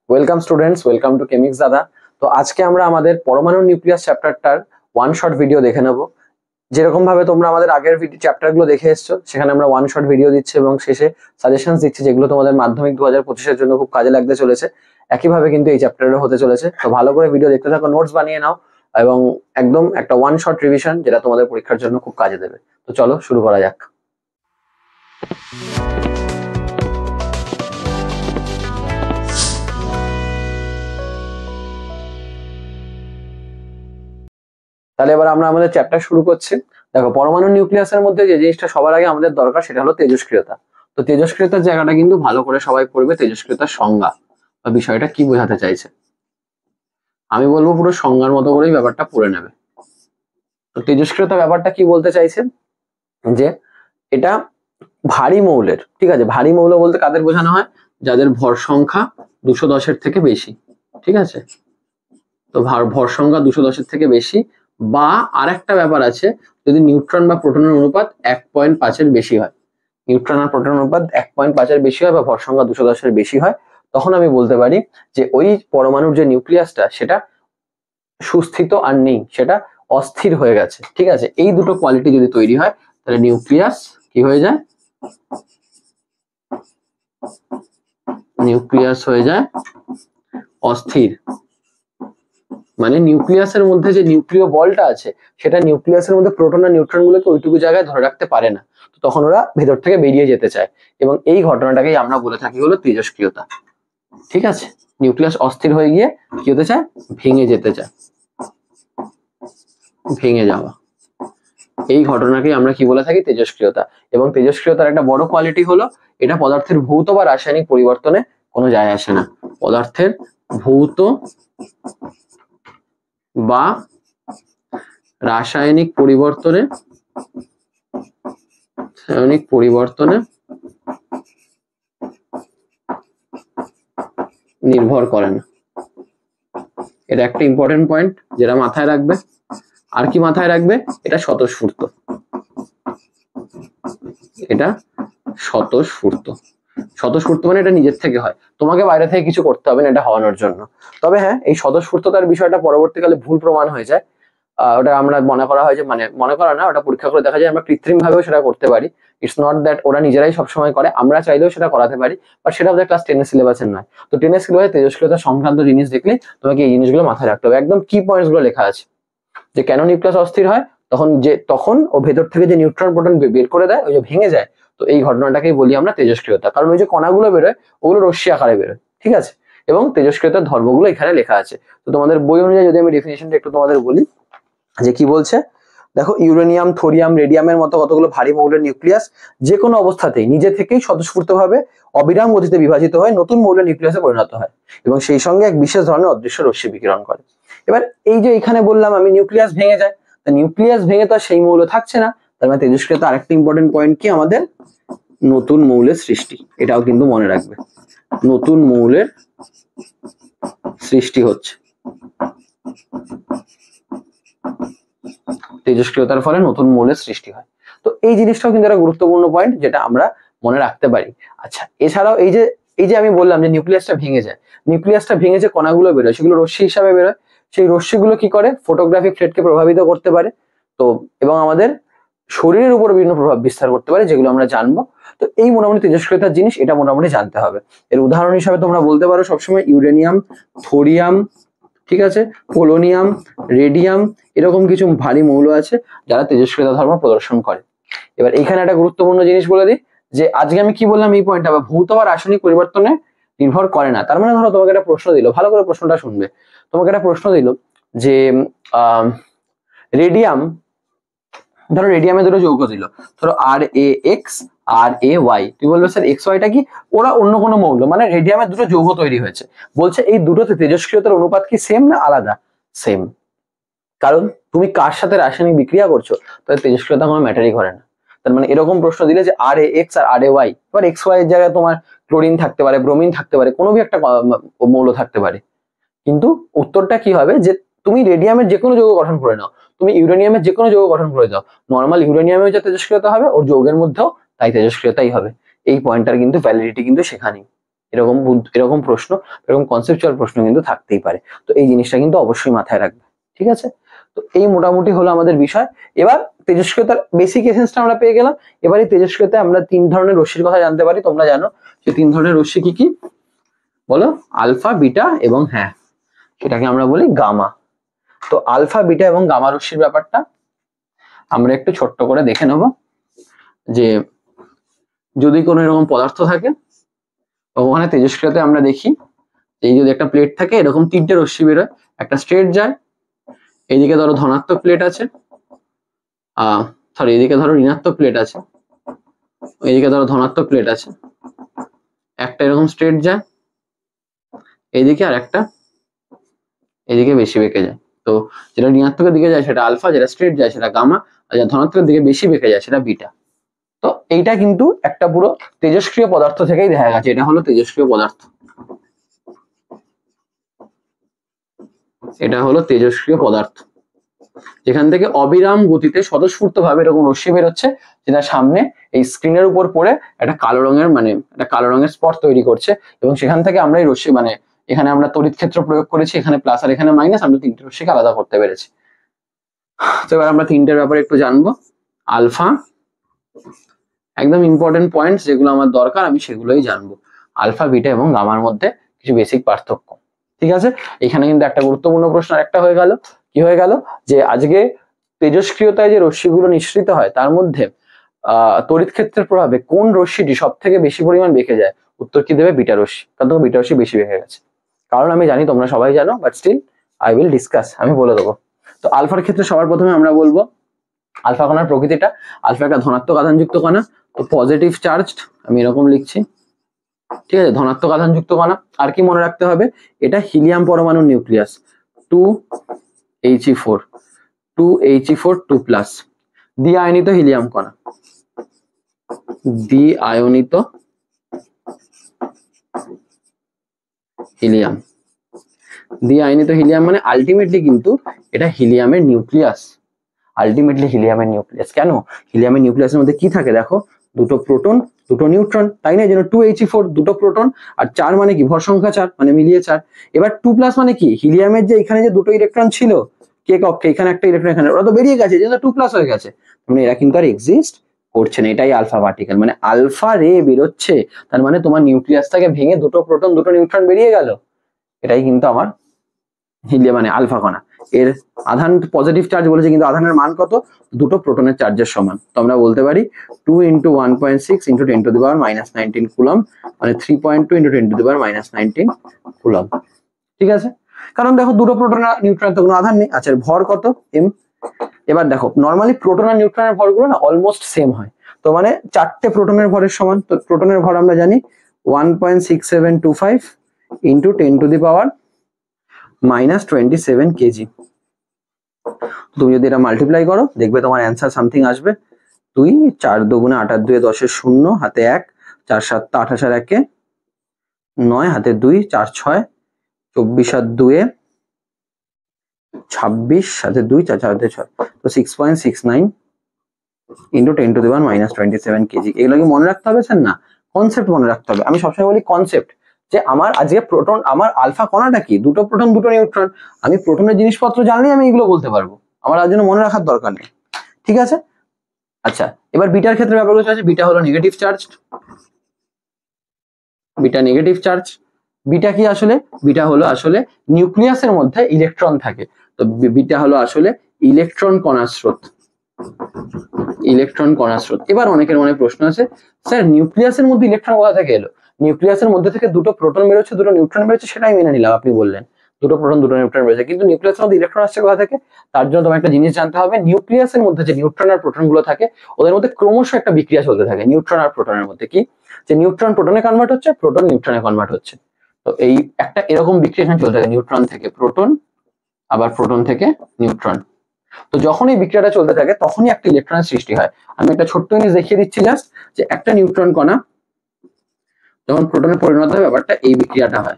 Welcome students, welcome to কেমিক্স দাদা। তো আজকে আমরা আমাদের পরমাণু নিউক্লিয়াস চ্যাপ্টারটার ওয়ান শট ভিডিও দেখে নেব। যেরকম ভাবে তোমরা আমাদের আগের চ্যাপ্টারগুলো দেখে এসছো, সেখানে আমরা ওয়ান শট ভিডিও দিচ্ছি এবং শেষে সাজেশনস দিচ্ছি, যেগুলো তোমাদের মাধ্যমিক 2025-এর জন্য খুব কাজে লাগতে চলেছে। একইভাবে কিন্তু এই চ্যাপ্টারে হতে চলেছে। তো ভালো করে ভিডিও দেখতে থাকো, নোটস বানিয়ে নাও এবং একদম একটা ওয়ান শট রিভিশন, যেটা তোমাদের পরীক্ষার জন্য খুব কাজে দেবে। তো চলো শুরু করা যাক। তাহলে এবার আমরা আমাদের চ্যাপ্টার শুরু করছি। দেখো, পরমাণু নিউক্লিয়াসের মধ্যে যে জিনিসটা সবার আগে আমাদের দরকার, সেটা হলো তেজস্ক্রিয়তা। তো তেজস্ক্রিয়তার জায়গাটা কিন্তু ভালো করে সবাই পড়বে। তেজস্ক্রিয়তার সংজ্ঞা বা বিষয়টা কি বোঝাতে চাইছে, আমি বলবো পুরো সংজ্ঞার মতো করেই ব্যাপারটা পড়ে নেবে। তো তেজস্ক্রিয়তা ব্যাপারটা কি বলতে চাইছে, যে এটা ভারী মৌলের, ঠিক আছে। ভারী মৌল বলতে কাদের বোঝানো হয়? যাদের ভর সংখ্যা 210-এর থেকে বেশি, ঠিক আছে। তো ভর সংখ্যা 210-এর থেকে বেশি, বা আরেকটা ব্যাপার আছে, যদি নিউট্রন বা প্রোটনের অনুপাত 1.5-এর বেশি হয়। নিউট্রন আর প্রোটনের অনুপাত 1.5-এর বেশি হয় বা ভর সংখ্যা 210-এর বেশি হয়, তখন আমি বলতে পারি যে ওই পরমাণুর যে নিউক্লিয়াসটা সেটা সুস্থিত আর নেই, সেটা অস্থির হয়ে গেছে, ঠিক আছে। এই দুটো কোয়ালিটি যদি তৈরি হয়, তাহলে নিউক্লিয়াস কি হয়ে যায়? নিউক্লিয়াস হয়ে যায় অস্থির। মানে নিউক্লিয়াসের মধ্যে যে নিউক্লিয় বলটা আছে, সেটা নিউক্লিয়াসের মধ্যে প্রোটন আর নিউট্রন গুলোকে ওইটুকু জায়গায় ধরে রাখতে পারে না। তো তখন ওরা ভেতর থেকে বেরিয়ে যেতে চায়, এবং এই ঘটনাটাকেই আমরা বলে থাকি হলো তেজস্ক্রিয়তা, ঠিক আছে। নিউক্লিয়াস অস্থির হয়ে গিয়ে কি হতে চায়? ভেঙে যেতে চায়, ভেঙে যাওয়া। এই ঘটনাকেই আমরা কি বলে থাকি? তেজস্ক্রিয়তা। এবং তেজস্ক্রিয়তার একটা বড় কোয়ালিটি হলো, এটা পদার্থের ভৌত বা রাসায়নিক পরিবর্তনে কোনো যায় আসে না। পদার্থের ভৌত বা রাসায়নিক পরিবর্তনে নির্ভর করে না। এটা একটা ইম্পর্টেন্ট পয়েন্ট, যেটা মাথায় রাখবে। আর কি মাথায় রাখবে? এটা স্বতঃস্ফূর্ত, এটা স্বতঃস্ফূর্ত। স্বতঃস্ফূর্ত মানে এটা নিজের থেকে হয়, তোমাকে বাইরে থেকে কিছু করতে হবে না এটা হওয়ানোর জন্য। তবে হ্যাঁ, এই স্বতঃস্ফূর্ততার বিষয়টা পরবর্তীকালে ভুল প্রমাণ হয়ে যায়। ওটা আমরা মনে করা হয় যে, মানে মনে করা না, ওটা পরীক্ষা করে দেখা যায় আমরা কৃত্রিম ভাবেও সেটা করতে পারি। ইটস নট দ্যাট ওরা নিজেরাই সবসময় করে, আমরা চাইলেও সেটা করাতে পারি, বাট সেটা আমাদের ক্লাস 10-এর সিলেবাসের নয়। তো 10-এর সিলেবাসে তেজস্ক্রিয়তা সংক্রান্ত জিনিস দেখলে তোমাকে এই জিনিসগুলো মাথায় রাখতে হবে। একদম কি পয়েন্টস গুলো লেখা আছে, যে কেন নিউক্লিয়াস অস্থির হয়, তখন ও ভেতর থেকে যে নিউট্রন প্রোটন বের করে দেয়, ওই যে ভেঙে যায়। তো এই ঘটনাটাকেই বলি আমরা তেজস্ক্রিয়তা, কারণ ওই যে কণাগুলো বেরোয়, ওগুলো রশ্মি আকারে বেরোয়, ঠিক আছে। এবং তেজস্ক্রিয়তার ধর্মগুলো এখানে লেখা আছে। তো তোমাদের বই অনুযায়ী যদি আমি ডেফিনেশনটা একটু তোমাদের বলি, যে কি বলছে দেখো, ইউরেনিয়াম, থোরিয়াম, রেডিয়ামের মতো কতগুলো ভারী মৌলের নিউক্লিয়াস যে কোনো অবস্থাতেই নিজে থেকেই স্বতঃস্ফূর্তভাবে অবিরাম গতিতে বিভাজিত হয়ে নতুন মৌলের নিউক্লিয়াসে পরিণত হয়, এবং সেই সঙ্গে এক বিশেষ ধরনের অদৃশ্য রশ্মি বিকিরণ করে। এবার এই যে এখানে বললাম আমি, নিউক্লিয়াস ভেঙে যায়, তা নিউক্লিয়াস ভেঙে তো আর সেই মৌল থাকছে না। তার মানে তেজস্ক্রিয়তা আরেকটা ইম্পর্টেন্ট পয়েন্ট কি আমাদের? নতুন মৌলের সৃষ্টি। এটাও কিন্তু মনে রাখবে, নতুন মৌলের সৃষ্টি হচ্ছে তেজস্ক্রিয়তার ফলে, নতুন মৌলের সৃষ্টি হয়। তো এই জিনিসটাও কিন্তু একটা গুরুত্বপূর্ণ পয়েন্ট, যেটা আমরা মনে রাখতে পারি। আচ্ছা, এছাড়াও এই যে আমি বললাম যে নিউক্লিয়াসটা ভেঙে যায়, নিউক্লিয়াসটা ভেঙে যে কণাগুলো বেরোয়, সেগুলো রশ্মি হিসাবে বেরোয়। সেই রশ্মিগুলো কি করে? ফটোগ্রাফিক প্লেটকে প্রভাবিত করতে পারে, তো এবং আমাদের শরীরের উপর বিভিন্ন প্রভাব বিস্তার করতে পারে, যেগুলো আমরা জানবো। তো এই মোটামুটি তেজস্ক্রিয়তার জিনিস, এটা মোটামুটি জানতে হবে। এর উদাহরণ হিসাবে তোমরা বলতে পারো সবসময় ইউরেনিয়াম, থোরিয়াম, ঠিক আছে, পোলোনিয়াম, রেডিয়াম, এরকম কিছু ভারী মৌল আছে যারা তেজস্ক্রিয়তা ধর্ম প্রদর্শন করে। এবার এখানে একটা গুরুত্বপূর্ণ জিনিস বলে দিই, যে আজকে আমি কি বললাম, এই পয়েন্টটা ভৌত বা রাসায়নিক পরিবর্তনে নির্ভর করে না। তার মানে ধরো তোমাকে একটা প্রশ্ন দিল, ভালো করে প্রশ্নটা শুনবে। তোমাকে একটা প্রশ্ন দিল যে রেডিয়াম, ধরো রেডিয়ামে দুটো যৌগ দিল, ধরো RaX RaY। তুই বলবে স্যার এক্স ওয়াইটা কি? ওরা অন্য কোনো মৌল, মানে রেডিয়ামের দুটো যৌগ তৈরি হয়েছে। বলছে এই দুটোতে তেজস্ক্রিয়তার অনুপাত কি সেম না আলাদা? সেম। কারণ তুমি কার সাথে রাসায়নিক বিক্রিয়া করছো, তাহলে তেজস্ক্রিয়তা কোনো ম্যাটারই করে না। তার মানে এরকম প্রশ্ন দিলে যে RaX আর RaY, এবার XY এর জায়গায় তোমার ক্লোরিন থাকতে পারে, ব্রোমিন থাকতে পারে, কোনো একটা মৌল থাকতে পারে, কিন্তু উত্তরটা কি হবে? যে তুমি রেডিয়ামের যে কোনো যৌগ গঠন করে নাও, তুমি ইউরেনিয়ামের যে কোনো যৌগ গঠন করে দাও, নর্মাল ইউরেনিয়ামেও যা তেজস্ক্রিয়তা হবে, ওর যৌগের মধ্যেও তাই তেজস্ক্রিয়তাই হবে। এই পয়েন্টটার কিন্তু ভ্যালিডিটি কিন্তু সেখানেই। এরকম প্রশ্ন, এরকম কনসেপচুয়াল প্রশ্ন কিন্তু থাকতেই পারে। তো এই জিনিসটা কিন্তু অবশ্যই মাথায় রাখবে, ঠিক আছে? তো এই মোটামুটি হলো আমাদের বিষয়। এবার তেজস্ক্রিয়তার বেসিক এসেন্সটা আমরা পেয়ে গেলাম। এবার এই তেজস্ক্রিয়তায় আমরা 3 ধরনের রশ্মির কথা জানতে পারি। তোমরা জানো যে 3 ধরনের রশ্মি কি কি বলো? আলফা, বিটা এবং হ্যাঁ সেটাকে আমরা বলি গামা। তো আলফা, বিটা এবং গামা রশ্মির ব্যাপারটা আমরা একটু ছোট্ট করে দেখে নেব। যে যদি কোনো এরকম পদার্থ থাকে, ওখানে তেজস্ক্রিয়তে আমরা দেখি এই যদি একটা প্লেট থাকে, এরকম 3টে রশ্মি বেরোয়, একটা স্ট্রেট যায়, এইদিকে ধরো ধনাত্মক প্লেট আছে, সরি এদিকে ধরো ঋণাত্মক প্লেট আছে, এইদিকে ধরো ধনাত্মক প্লেট আছে, একটা এরকম স্ট্রেট যায় এইদিকে, আর একটা এদিকে বেশি বেঁকে যায়। তো যেটা ঋণাত্মকের দিকে যায় সেটা আলফা, যেটা স্ট্রেট যায় সেটা গামা, আর যেটা ধনাত্মকের দিকে বেশি বেঁকে যায় সেটা বিটা। তো এইটা কিন্তু একটা পুরো তেজস্ক্রিয় পদার্থ থেকেই দেখা গেছে, এটা হলো তেজস্ক্রিয় পদার্থ, এটা হলো তেজস্ক্রিয় পদার্থ, যেখান থেকে অবিরাম গতিতে স্বতঃস্ফূর্ত ভাবে এরকম রশ্মি বেরোচ্ছে, যেটা সামনে এই স্ক্রিনের উপর পড়ে একটা কালো রঙের স্পট তৈরি করছে, এবং সেখান থেকে আমরা এই রশ্মি এখানে আমরা তড়িৎ ক্ষেত্র প্রয়োগ করেছি, এখানে প্লাস আর এখানে মাইনাস, আমরা 3টে রশ্মিকে আলাদা করতে পেরেছি। তো এবার আমরা 3টের ব্যাপারে একটু জানবো। আলফা, একদম ইম্পর্টেন্ট পয়েন্টস যেগুলো আমার দরকার আমি সেগুলোই জানবো। আলফা, বিটা এবং গামার মধ্যে কিছু বেসিক পার্থক্য, ঠিক আছে? এখানে কিন্তু একটা গুরুত্বপূর্ণ প্রশ্ন একটা হয়ে গেল, কি হয়ে গেল, যে আজকে তেজস্ক্রিয়তায় যে রশ্মিগুলো নিঃসৃত হয় তার মধ্যে তড়িৎ ক্ষেত্রের প্রভাবে কোন রশ্মিটি সব থেকে বেশি পরিমাণ বেঁকে যায়? উত্তর কি দেবে? বিটা রশ্মি, কারণ তোমার বিটা রশ্মি বেশি বেঁকে গেছে। কারণ আমি জানি তোমরা সবাই জানো, but still I will discuss, আমি বলে দেবো। তো আলফার ক্ষেত্রে সবার প্রথমে আমরা বলবো আলফা কণার প্রকৃতিটা। আলফা একটা ধনাত্মক আধানযুক্ত কণা, তো পজিটিভ চার্জড, আমি এরকম লিখছি, ঠিক আছে? ধনাত্মক আধানযুক্ত কণা। আর কি মনে রাখতে হবে? এটা হিলিয়াম পরমাণুর নিউক্লিয়াস, 2He4, 2He4 2+, দ্বি-আয়নিত হিলিয়াম কণা, দ্বি-আয়নিত হিলিয়াম, দ্বি-আয়নিত হিলিয়াম মানে আলটিমেটলি কিন্তু এটা হিলিয়ামের নিউক্লিয়াস, কেন? হিলিয়ামের নিউক্লিয়াসের মধ্যে কি থাকে দেখো, দুটো প্রোটন দুটো নিউট্রন, তাই না? এই জন্য 2He4, দুটো প্রোটন, আর 4 মানে কি? ভর সংখ্যা 4 মানে মিলিয়ে 4। এবার 2+ মানে কি? হিলিয়ামের যে এখানে যে দুটো ইলেকট্রন ছিল কে কক্ষে, এখানে একটা ইলেকট্রন, এখানে, ওরা তো বেরিয়ে গেছে, যেটা 2+ হয়ে গেছে, মানে এরা কিন্তু আর এক্সিস্ট করছে না। এটাই আলফা পার্টিকেল, মানে আলফা রে বেরোচ্ছে, তার মানে তোমার নিউক্লিয়াসটাকে ভেঙে দুটো প্রোটন দুটো নিউট্রন বেরিয়ে গেল, এটাই কিন্তু আমার হিলিয়াম মানে আলফা কণা। এর আধান পজিটিভ চার্জ বলেছে, কিন্তু আধানের মান কত? দুটো প্রোটনের চার্জের সমান। তো আমরা বলতে পারি 2 × 1.6 × 10⁻⁻19 কুলম্ব, মানে 3.2 × 10⁻⁻19 কুলম্ব, ঠিক আছে? কারণ দেখো দুটো প্রোটন আর নিউট্রনের তো কোনো আধান নেই। আচ্ছা, ভর কত? m। এবার দেখো নর্মালি প্রোটন আর নিউট্রনের ভরগুলো না অলমোস্ট সেম হয়, তো মানে 4টে প্রোটনের ভরের সমান। তো প্রোটনের ভর আমরা জানি 1.6725 × 10⁻⁻27 কেজি। তুমি যদি এটা মাল্টিপ্লাই করো দেখবে তোমার অ্যান্সার সামথিং আসবে 2, 4 × 2 = 8, 2 × 10 = 0, হাতে 1, 4 × 7 = 28, আর 1 = 9, হাতে 2, 4 × 6 = 24, আর 2 = 26, হাতে 2, 4 × 6, তো 6.69 × 10⁻⁻27 কেজি। এগুলো কি মনে রাখতে হবে স্যার? না, কনসেপ্ট মনে রাখতে হবে। আমি সবসময় বলি কনসেপ্ট, যে আমার আজকে প্রোটন, আমার আলফা কণাটা কি? দুটো প্রোটন দুটো নিউট্রন। আমি প্রোটনের জিনিসপত্র জানলেই আমি এগুলো বলতে পারবো, আমার আর জন্য মনে রাখার দরকার নেই, ঠিক আছে? আচ্ছা, এবার বিটার ক্ষেত্রে ব্যাপারগুলো আছে। বিটা হলো negative charge, beta negative charge. Beta কি আসলে? বিটা হলো আসলে নিউক্লিয়াসের মধ্যে ইলেকট্রন থাকে, তো বিটা হলো আসলে ইলেকট্রন কণার স্রোত, ইলেকট্রন কণার স্রোত। এবার অনেকের মনে প্রশ্ন আছে, স্যার নিউক্লিয়াসের মধ্যে ইলেকট্রন কোথা থেকে এলো? নিউক্লিয়াসের মধ্যে থেকে দুটো প্রোটন বেরোচ্ছে দুটো নিউট্রন বেরোচ্ছে, সেটাই মেনে নিলাম, আপনি বললেন দুটো প্রোটন দুটো নিউট্রন বেরোচ্ছে, কিন্তু নিউক্লিয়াসের মধ্যে ইলেকট্রন আসছে কোথা থেকে? তার জন্য তোমার একটা জিনিস জানতে হবে, নিউক্লিয়াসের মধ্যে যে নিউট্রন আর প্রোটন গুলো থাকে ওদের মধ্যে ক্রমশ একটা বিক্রিয়া চলতে থাকে নিউট্রন আর প্রোটনের মধ্যে। কি? যে নিউট্রন প্রোটনে কনভার্ট হচ্ছে, প্রোটন নিউট্রনে কনভার্ট হচ্ছে, তো এই একটা এরকম বিক্রিয়া এখানে চলতে থাকে, নিউট্রন থেকে প্রোটন, আবার প্রোটন থেকে নিউট্রন। তো যখন এই বিক্রিয়াটা চলতে থাকে তখনই একটা ইলেকট্রনের সৃষ্টি হয়। আমি একটা ছোট্ট জিনিস দেখিয়ে দিচ্ছি জাস্ট, যে একটা নিউট্রন কণা যখন প্রোটনে পরিণত হয় ব্যাপারটা এই বিক্রিয়াটা হয়,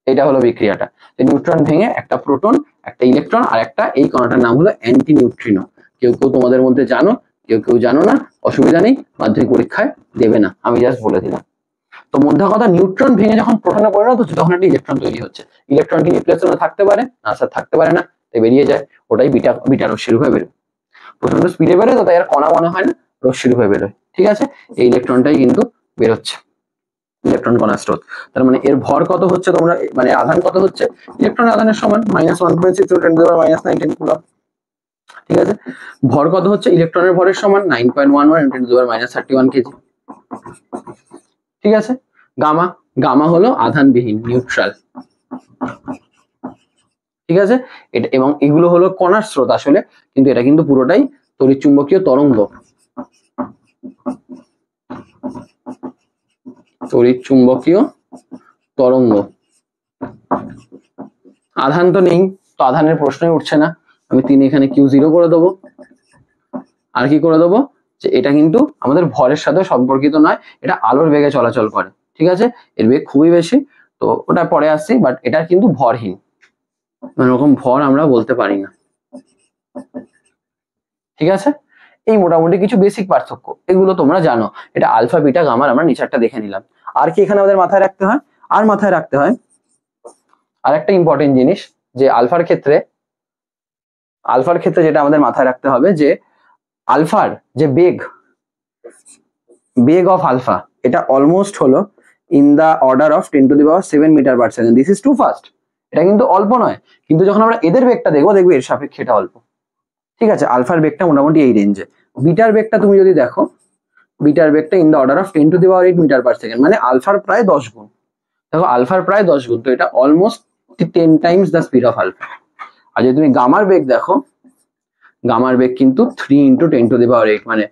এটা হলো বিক্রিয়াটা। নিউট্রন ভেঙে একটা প্রোটন, একটা ইলেকট্রন, আর একটা এই কণাটার নাম হলো অ্যান্টি নিউট্রিনো। কেউ কেউ তোমাদের মধ্যে জানো কেউ কেউ জানো না, অসুবিধা নেই, মাধ্যমিক পরীক্ষায় দেবে না, আমি জাস্ট বলে দিলাম। তো মধ্যে কথা, নিউট্রন ভেঙে যখন প্রোটনে পরিণত হচ্ছে তখন একটা ইলেকট্রন তৈরি হচ্ছে। ইলেকট্রন কি নিউক্লিয়াসে থাকতে পারে? না স্যার, থাকতে পারে না, তাই বেরিয়ে যায়। ওটাই বিটা বিটা রশ্মি রূপে বেরোয়। প্রচন্ড স্পিডে বেরোয়, তো তাই আর কণা মনে হয় না, রশ্মি রূপে বেরোয়। ঠিক আছে, এই ইলেকট্রনটাই কিন্তু বেরোচ্ছে, ইলেকট্রন কণা স্রোত। তার মানে এর ভর কত হচ্ছে, তোমরা মানে আধান কত হচ্ছে, ইলেকট্রন আধানের সমান -1.6 × 10⁻⁹ কুলম্ব। ঠিক আছে, ভর কত হচ্ছে, ইলেকট্রনের ভরের সমান 9.11 × 10⁻31 কেজি। ঠিক আছে, গামা, গামা হলো আধানবিহীন, নিউট্রাল। ঠিক আছে, এটা এবং এগুলো হলো কণার স্রোত আসলে, কিন্তু এটা কিন্তু পুরোটাই তড়িৎচুম্বকীয় তরঙ্গ। তড়িৎচুম্বকীয় তরঙ্গ, আধান তো নেই, তো আধানের প্রশ্নই উঠছে না। আমি 3 এখানে Q0 করে দেবো। আর কি করে দেবো, যে এটা কিন্তু আমাদের ভরের সাথে সম্পর্কিত নয়, এটা আলোর বেগে চলাচল করে। ঠিক আছে, এর বেগ খুবই বেশি, তো ওটা পরে আসছি, বাট এটা কিন্তু ভরহীন, মানে ওরকম ভর আমরা বলতে পারি না। ঠিক আছে, এই মোটামুটি কিছু বেসিক পার্থক্য, এগুলো তোমরা জানো। এটা আলফা বিটা গামার আমরা নিচেরটা দেখে নিলাম। আর কি এখানে আমাদের মাথায় রাখতে হয়, আর মাথায় রাখতে হয় আর একটা ইম্পর্টেন্ট জিনিস, যে আলফার ক্ষেত্রে যেটা আমাদের মাথায় রাখতে হবে, যে আলফার যে বেগ অফ আলফা, এটা অলমোস্ট হলো in the order of 10⁻⁷ metre per second. This is too fast, এটা কিন্তু অল্প নয়, কিন্তু যখন আমরা এদের বেগটা দেখবো এর সাপেক্ষে এটা অল্প। ঠিক আছে, আলফার বেগটা মোটামুটি এই রেঞ্জে। বিটার বেগটা তুমি যদি দেখো, বিটার বেগটা in the order of 10⁸ metre per second, মানে আলফার প্রায় 10 গুণ। দেখো আলফার প্রায় 10 গুণ, তো এটা almost 10 times the speed of alpha. আর যদি তুমি গামার বেগ দেখো, গামার বেগ কিন্তু 3 × 10⁸, মানে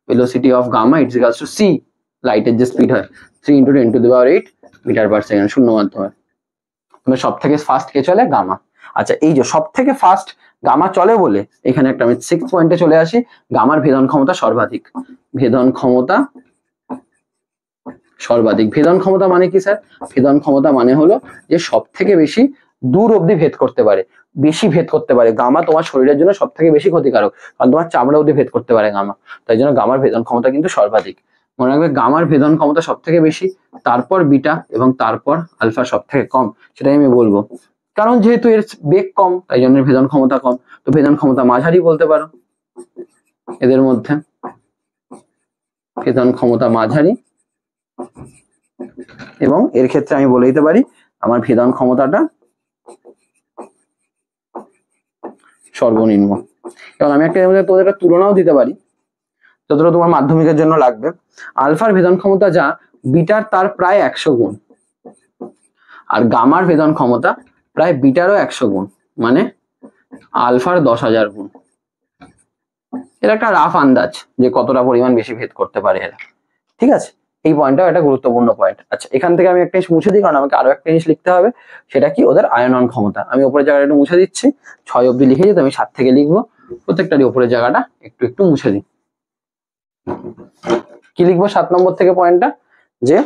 velocity of gamma it's equals to C, লাইটের যে স্পিড হয় 3 × 10⁸ মিটার/সেকেন্ড, শূন্য মাধ্যমে। মানে সব থেকে ফাস্ট কে চলে, গামা। আচ্ছা, এই যে সব থেকে ফাস্ট গামা চলে বলে এখানে একটা আমি 6 পয়েন্টে চলে আসি, গামার ভেদন ক্ষমতা সর্বাধিক। ভেদন ক্ষমতা সর্বাধিক, ভেদন ক্ষমতা মানে কি স্যার? ভেদন ক্ষমতা মানে হলো যে সব থেকে বেশি দূর অবধি ভেদ করতে পারে, বেশি ভেদ করতে পারে। গামা তোমার শরীরের জন্য সব থেকে বেশি ক্ষতিকারক, কারণ তোমার চামড়া অবধি ভেদ করতে পারে গামা, তাই জন্য গামার ভেদন ক্ষমতা কিন্তু সর্বাধিক। মনে রাখবে, গামার ভেদন ক্ষমতা সব থেকে বেশি, তারপর বিটা এবং তারপর আলফা সব থেকে কম, সেটাই আমি বলবো। কারণ যেহেতু এর বেগ কম, তাই জন্য ভেদন ক্ষমতা কম, তো ভেদন ক্ষমতা মাঝারি বলতে পারো এদের মধ্যে, ভেদন ক্ষমতা মাঝারি। এবং এর ক্ষেত্রে আমি বলে দিতে পারি আমার ভেদন ক্ষমতাটা সর্বনিম্ন। এবং আমি একটা তোদের একটা তুলনাও দিতে পারি, যতটা তোমার মাধ্যমিকের জন্য লাগবে। আলফার ভেদন ক্ষমতা যা, বিটার তার প্রায় 100 গুণ, আর গামার ভেদন ক্ষমতা প্রায় বিটারও 100 গুণ, মানে আলফার 10,000 গুণ। এর একটা রাফ আন্দাজ যে কতটা পরিমাণ বেশি ভেদ করতে পারে এরা। ঠিক আছে, এই পয়েন্টটাও একটা গুরুত্বপূর্ণ পয়েন্ট। আচ্ছা, এখান থেকে আমি একটা জিনিস মুছে দিই, কারণ আমাকে আরো একটা জিনিস লিখতে হবে, সেটা কি, ওদের আয়নন ক্ষমতা। আমি উপরের জায়গাটা একটু মুছে দিচ্ছি, 6 অব্দি লিখে দিই, আমি 7 থেকে লিখবো, প্রত্যেকটারই উপরের জায়গাটা একটু একটু মুছে দিই। কি লিখবো 7 নম্বর থেকে পয়েন্টটা, যে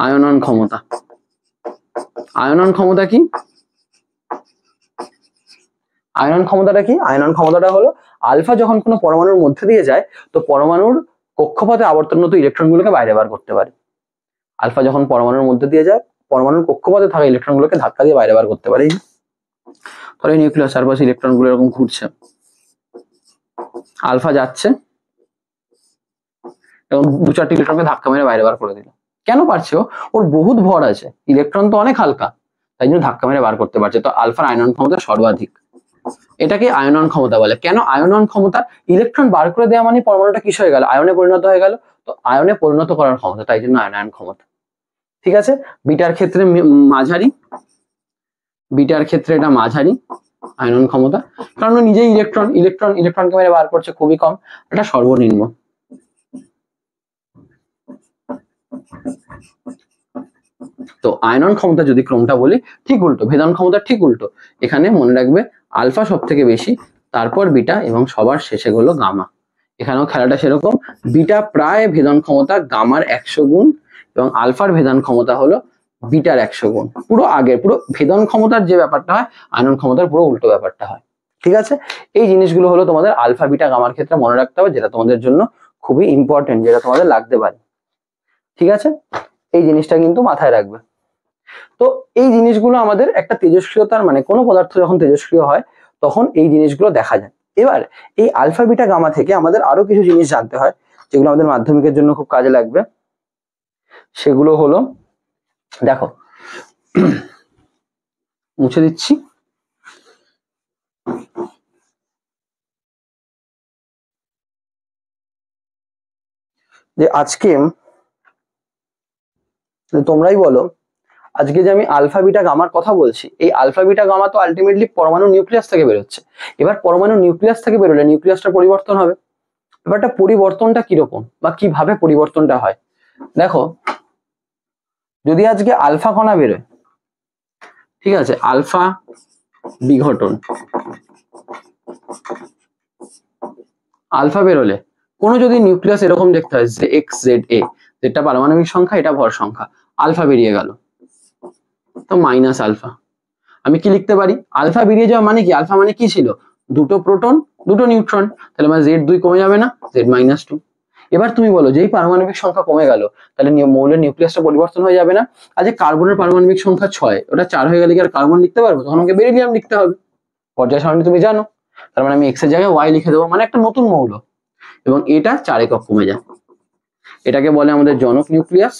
আয়নন ক্ষমতা। আয়নন ক্ষমতা কি? আয়নন ক্ষমতাটা কি? আয়নন ক্ষমতাটা হলো আলফা যখন কোনো পরমাণুর মধ্যে দিয়ে যায়, তো পরমাণুর কক্ষপথে আবর্তনরত ইলেকট্রনগুলোকে বাইরে বার করতে পারে। আলফা যখন পরমাণুর মধ্যে দিয়ে যায়, পরমাণুর কক্ষপথে থাকা ইলেকট্রনগুলোকে ধাক্কা দিয়ে বাইরে বার করতে পারে। তাহলে নিউক্লিয়াস চারপাশে ইলেকট্রনগুলো এরকম ঘুরছে, আলফা যাচ্ছে এবং 2-4টি ইলেকট্রনকে ধাক্কা মেরে বাইরে বার করে দিল। কেন পারছে? ওর বহুত ভর আছে, ইলেকট্রন তো অনেক হালকা, তাই জন্য ধাক্কা মেরে বার করতে পারছে। তো আলফার আয়নন ক্ষমতা সর্বাধিক, এটাকে আয়নন ক্ষমতা বলে। কেন আয়নন ক্ষমতা? ইলেকট্রন বার করে দেওয়া মানে পরমাণুটা কিস হয়ে গেল, আয়নে পরিণত হয়ে গেল, তো আয়নে পরিণত করার ক্ষমতা, তাই জন্য আয়নায়ন ক্ষমতা। ঠিক আছে, বিটার ক্ষেত্রে মাঝারি, বিটার ক্ষেত্রে এটা মাঝারি আয়নন ক্ষমতা, কারণ নিজেই ইলেকট্রনকে মেরে বার করছে, খুবই কম। এটা সর্বনিম্ন। তো আয়নন ক্ষমতা যদি ক্রমটা বলি, ঠিক উল্টো, ভেদন ক্ষমতা ঠিক উল্টো। এখানে মনে রাখবে আলফা সব থেকে বেশি, তারপর বিটা এবং সবার শেষে হলো গামা। এখানেও খেলাটা সেরকম, বিটা প্রায় ভেদন ক্ষমতা গামার 100 গুণ, এবং আলফার ভেদন ক্ষমতা হলো বিটার 100 গুণ। পুরো আগের, পুরো ভেদন ক্ষমতার যে ব্যাপারটা হয়, আয়নন ক্ষমতার পুরো উল্টো ব্যাপারটা হয়। ঠিক আছে, এই জিনিসগুলো হলো তোমাদের আলফা বিটা গামার ক্ষেত্রে মনে রাখতে হবে, যেটা তোমাদের জন্য খুবই ইম্পর্টেন্ট, যেটা তোমাদের লাগতে পারে। ঠিক আছে, এই জিনিসটা কিন্তু মাথায় রাখবে। তো এই জিনিসগুলো আমাদের একটা তেজস্ক্রিয়তার মানে কোনো পদার্থ যখন তেজস্ক্রিয় হয় তখন এই জিনিসগুলো দেখা যায়। এবার এই আলফা বিটা গামা থেকে আমাদের আরো কিছু জিনিস জানতে হয় যেগুলো আমাদের মাধ্যমিকের জন্য খুব কাজে লাগবে। সেগুলো হলো, দেখো মুছে দিচ্ছি, যে আজকে তোমরাই বলো, আজকে যে আমি আলফা বিটা গামার কথা বলছি, এই আলফা বিটা গামা তো আলটিমেটলি পরমাণু নিউক্লিয়াস থেকে বেরোচ্ছে। এবার পরমাণু নিউক্লিয়াস থেকে বেরোলে নিউক্লিয়াসটা পরিবর্তন হবে। এবারটা পরিবর্তনটা কিরকম বা কিভাবে পরিবর্তনটা হয়, দেখো যদি আজকে আলফা কণা বেরোয়, ঠিক আছে, আলফা বিঘটন, আলফা বেরোলে কোনো যদি নিউক্লিয়াস এরকম দেখতে হয় যে এক্স জেড এ, যেটা পারমাণবিক সংখ্যা এটা ভর সংখ্যা, আলফা বেরিয়ে গেল তো মাইনাস আলফা। আমি কি লিখতে পারি, আলফা বেরিয়ে যাওয়া মানে কি, আলফা মানে কি ছিল, দুটো প্রোটন দুটো নিউট্রন, তাহলে মানে জেড 2 কমে যাবে না, জেড -2। এবার তুমি বলো যেই পারমাণবিক সংখ্যা কমে গেল তাহলে মৌলের নিউক্লিয়াসটা পরিবর্তন হয়ে যাবে না। আজ কার্বনের পারমাণবিক সংখ্যা 6, ওটা 4 হয়ে গেলে কি আর কার্বন লিখতে পারবো, তখন আমাকে বেরিলিয়াম লিখতে হবে। পর্যায় সারণী তুমি জানো, তার মানে আমি এক্স এর জায়গায় ওয়াই লিখে দেবো, মানে একটা নতুন মৌল, এবং এটা 4 একক কমে যায়। এটাকে বলে আমাদের জনক নিউক্লিয়াস,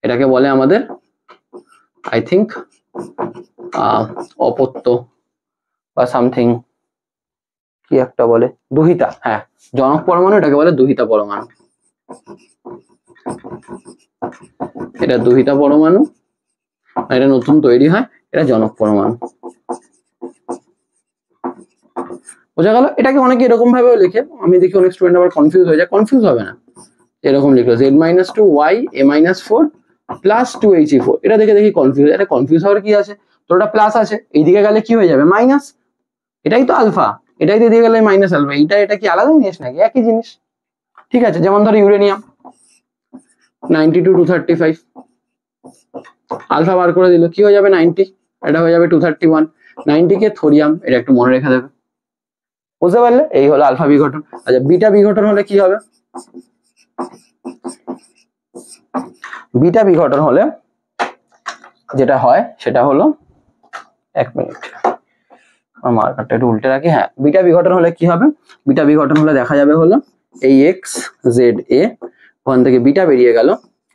এটাকে বলে আমাদের আই থিঙ্ক অপত্য বা সামথিং, কি একটা বলে, দুহিতা। হ্যাঁ, জনক পরমাণু এটাকে বলে দুহিতা পরমাণু, এটা দুহিতা পরমাণু, এটা নতুন তৈরি হয়, এটা জনক পরমাণু। বোঝা গেল? এটাকে অনেকে এরকম ভাবেও লেখে, আমি দেখি অনেক স্টুডেন্ট আবার কনফিউজ হয়ে যায়। কনফিউজ হবে না, এরকম লিখলো Z-2 Y A-4 plus 2He4, এটা দেখে দেখি কনফিউজ, এটা কনফিউজ হওয়ার কি আছে, তো ওটা প্লাস আছে, এইদিকে গেলে কি হয়ে যাবে মাইনাস, এটাই তো আলফা, এটাই দিয়ে গেলে মাইনাস আলফা, এটা কি আলাদা জিনিস নাকি, একই জিনিস। ঠিক আছে, যেমন ধরো ইউরেনিয়াম 92-235, আলফা বার করে দিল, কি হয়ে যাবে 90, এটা হয়ে যাবে 231, 90 কে থোরিয়াম, এটা একটু মনে রেখে দেবে। বুঝতে পারলে? এই হলো আলফা বিঘটন। আচ্ছা বিটা বিঘটন হলে কি হবে, বিটা বিঘটন হলে যেটা হয় সেটা হলো, এক মিনিট আমার মার্কারটা একটু উল্টে রাখি। হ্যাঁ, বিটা বিঘটন হলে কি হবে, বিটা বিঘটন হলে দেখা যাবে হলো এই এক্স জেড এ, ওখান থেকে বিটা বেরিয়ে গেল।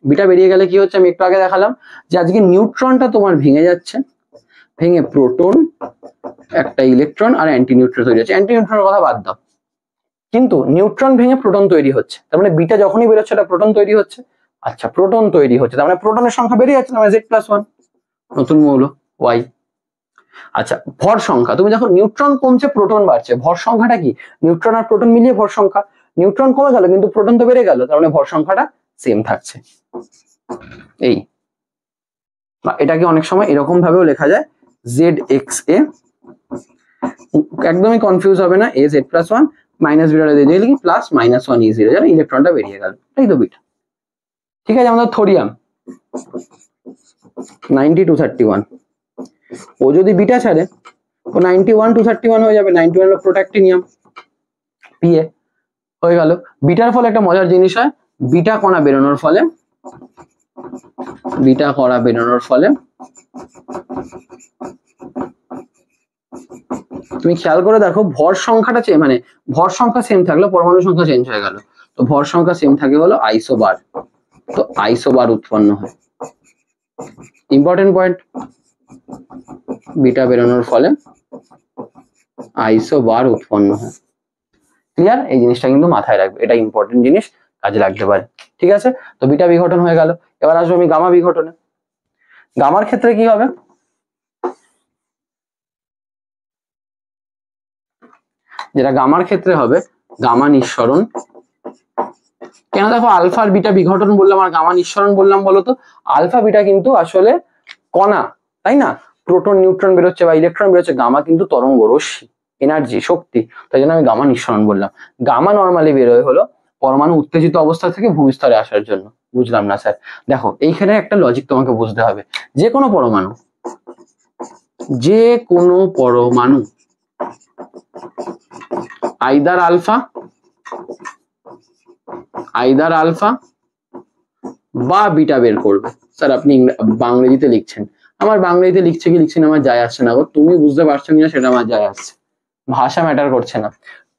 বিটা বেরিয়ে গেলে কি হচ্ছে, আমি একটু আগে দেখালাম যে আজকে নিউট্রনটা তোমার ভেঙে যাচ্ছে, ভেঙে প্রোটন, একটা ইলেকট্রন আর অ্যান্টি নিউট্রন তৈরি হচ্ছে। অ্যান্টি নিউট্রনের কথা বাদ দাও, কিন্তু নিউট্রন ভেঙে প্রোটন তৈরি হচ্ছে, তার মানে বিটা যখনই বেরোচ্ছে এটা প্রোটন তৈরি হচ্ছে। আচ্ছা প্রোটন তৈরি হচ্ছে, তার মানে প্রোটনের সংখ্যা বেড়ে যাচ্ছে, মানে Z+1, নতুন মৌল ওয়াই। আচ্ছা ভর সংখ্যা, তুমি যখন নিউট্রন কমছে প্রোটন বাড়ছে, ভর সংখ্যাটা কি, নিউট্রন আর প্রোটন মিলিয়ে ভর সংখ্যা, নিউট্রন কমে গেল কিন্তু প্রোটন তো বেড়ে গেল, তার মানে ভর সংখ্যাটা সেম থাকছে। এই বা এটাকে অনেক সময় এরকম ভাবেও লেখা যায় ZXA, একদমই কনফিউজ হবে না, AZ+1 মাইনাস বিটা দিয়ে লিখি প্লাস -1E0, যেন ইলেকট্রনটা বেরিয়ে গেল, তাই তো বিটা। ঠিক আছে, আমাদের থোরিয়াম 90-231, ও যদি বিটা ছাড়ে ও 91-231 হয়ে যাবে, 91 হলো প্রোট্যাক্টিনিয়াম PA হয়ে গেল। বিটার ফলে একটা মজার জিনিস হয়, বিটা কণা বেরোনোর ফলে, বিটা কণা বেরোনোর ফলে তুমি খেয়াল করে দেখো ভর সংখ্যাটা মানে ভর সংখ্যা সেম থাকলো, পরমাণু সংখ্যা চেঞ্জ হয়ে গেল, তো ভর সংখ্যা সেম থাকে হলো আইসোবার, তো আইসোবার উৎপন্ন হয়। ইম্পর্টেন্ট পয়েন্ট, বিটা বেরোনোর ফলে আইসোবার উৎপন্ন হয়। ক্লিয়ার? এই জিনিসটা কিন্তু মাথায় রাখবে, এটা ইম্পর্টেন্ট জিনিস, কাজে লাগতে পারে। ঠিক আছে, তো বিটা বিঘটন হয়ে গেল। এবার আসবো আমি গামা বিঘটনে। গামার ক্ষেত্রে কি হবে, যেটা গামার ক্ষেত্রে হবে গামা নিঃসরণ। কেন দেখো আলফা আর বিটা বিঘটন বললাম আর গামা নিঃসরণ বললাম বলতো, আলফা বিটা কিন্তু আসলে কণা, তাই না, প্রোটন নিউট্রন বেরোচ্ছে বা ইলেকট্রন বেরোচ্ছে, গামা কিন্তু তরঙ্গ, রশ্মি, এনার্জি, শক্তি, তাই জন্য আমি গামা নিঃসরণ বললাম। গামা নর্মালি বেরোয় হলো পরমাণু উত্তেজিত অবস্থা থেকে ভূমিস্তরে আসার জন্য। বুঝলাম না স্যার, দেখো এইখানে একটা লজিক তোমাকে বুঝতে হবে, যে কোনো পরমাণু আইদার আলফা বা বিটা বের করবে। স্যার আপনি বাংলাদেশিতে লিখছেন, আমার বাংলাদেশিতে লিখছে কি লিখছেন আমার যায় আসছে না গো, তুমি বুঝতে পারছো কিনা সেটা আমার যায় আসছে, ভাষা ম্যাটার করছে না।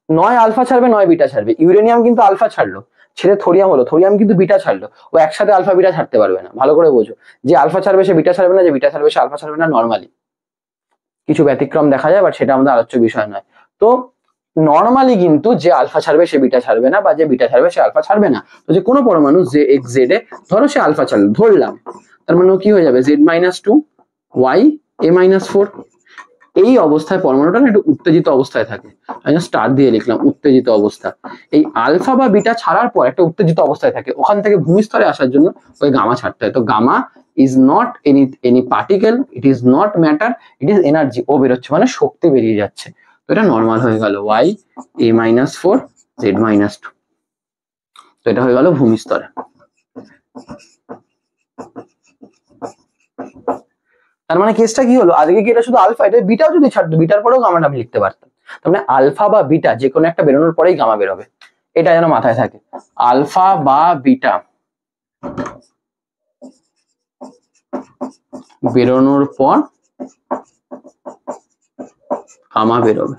নয় আলফা ছাড়বে নয় বিটা ছাড়বে। ইউরেনিয়াম কিন্তু আলফা ছাড়লো, ছেড়ে থোরিয়াম হলো, থোরিয়াম কিন্তু বিটা ছাড়লো। ও একসাথে আলফা বিটা ছাড়তে পারবে না, ভালো করে বোঝো। যে আলফা ছাড়বে সে বিটা ছাড়বে না, যে বিটা ছাড়বে সে আলফা ছাড়বে না, নর্মালি। কিছু ব্যতিক্রম দেখা যায়, বাট সেটা আমাদের আলোচ্য বিষয় নয়। তো নর্মালি কিন্তু যে আলফা ছাড়বে সে বিটা ছাড়বে না, বা যে বিটা ছাড়বে সে আলফা ছাড়বে না। তো যে কোনো পরমাণু যে এক্স জেড এ ধরো সে আলফা ছাড়লো, ধরলাম, তার মানে কি হয়ে যাবে, z-2 y a-4। এই অবস্থায় পরমাণুটা না একটু উত্তেজিত অবস্থায় থাকে, আমি স্টার দিয়ে লিখলাম উত্তেজিত অবস্থা। এই আলফা বা বিটা ছাড়ার পর একটা উত্তেজিত অবস্থায় থাকে, ওখান থেকে ভূমিস্তরে আসার জন্য ওই গামা ছাড়তে হয়। তো gamma is not any particle, it is not matter, it is energy. ও বেরোচ্ছে মানে শক্তি বেরিয়ে যাচ্ছে। তো এটা নর্মাল হয়ে গেল y a-4 z-2। তো এটা হয়ে গেল ভূমিস্তরে। তার মানে কেসটা কি হলো, আজকে কি এটা শুধু আলফা, এটা বিটাও যদি ছাড়তো, বিটার পরেও গামাটা আমি লিখতে পারতাম। তার মানে আলফা বা বিটা যে কোনো একটা বেরোনোর পরেই গামা বেরোবে, এটা যেন মাথায় থাকে। আলফা বা বিটা বেরোনোর পর গামা বেরোবে,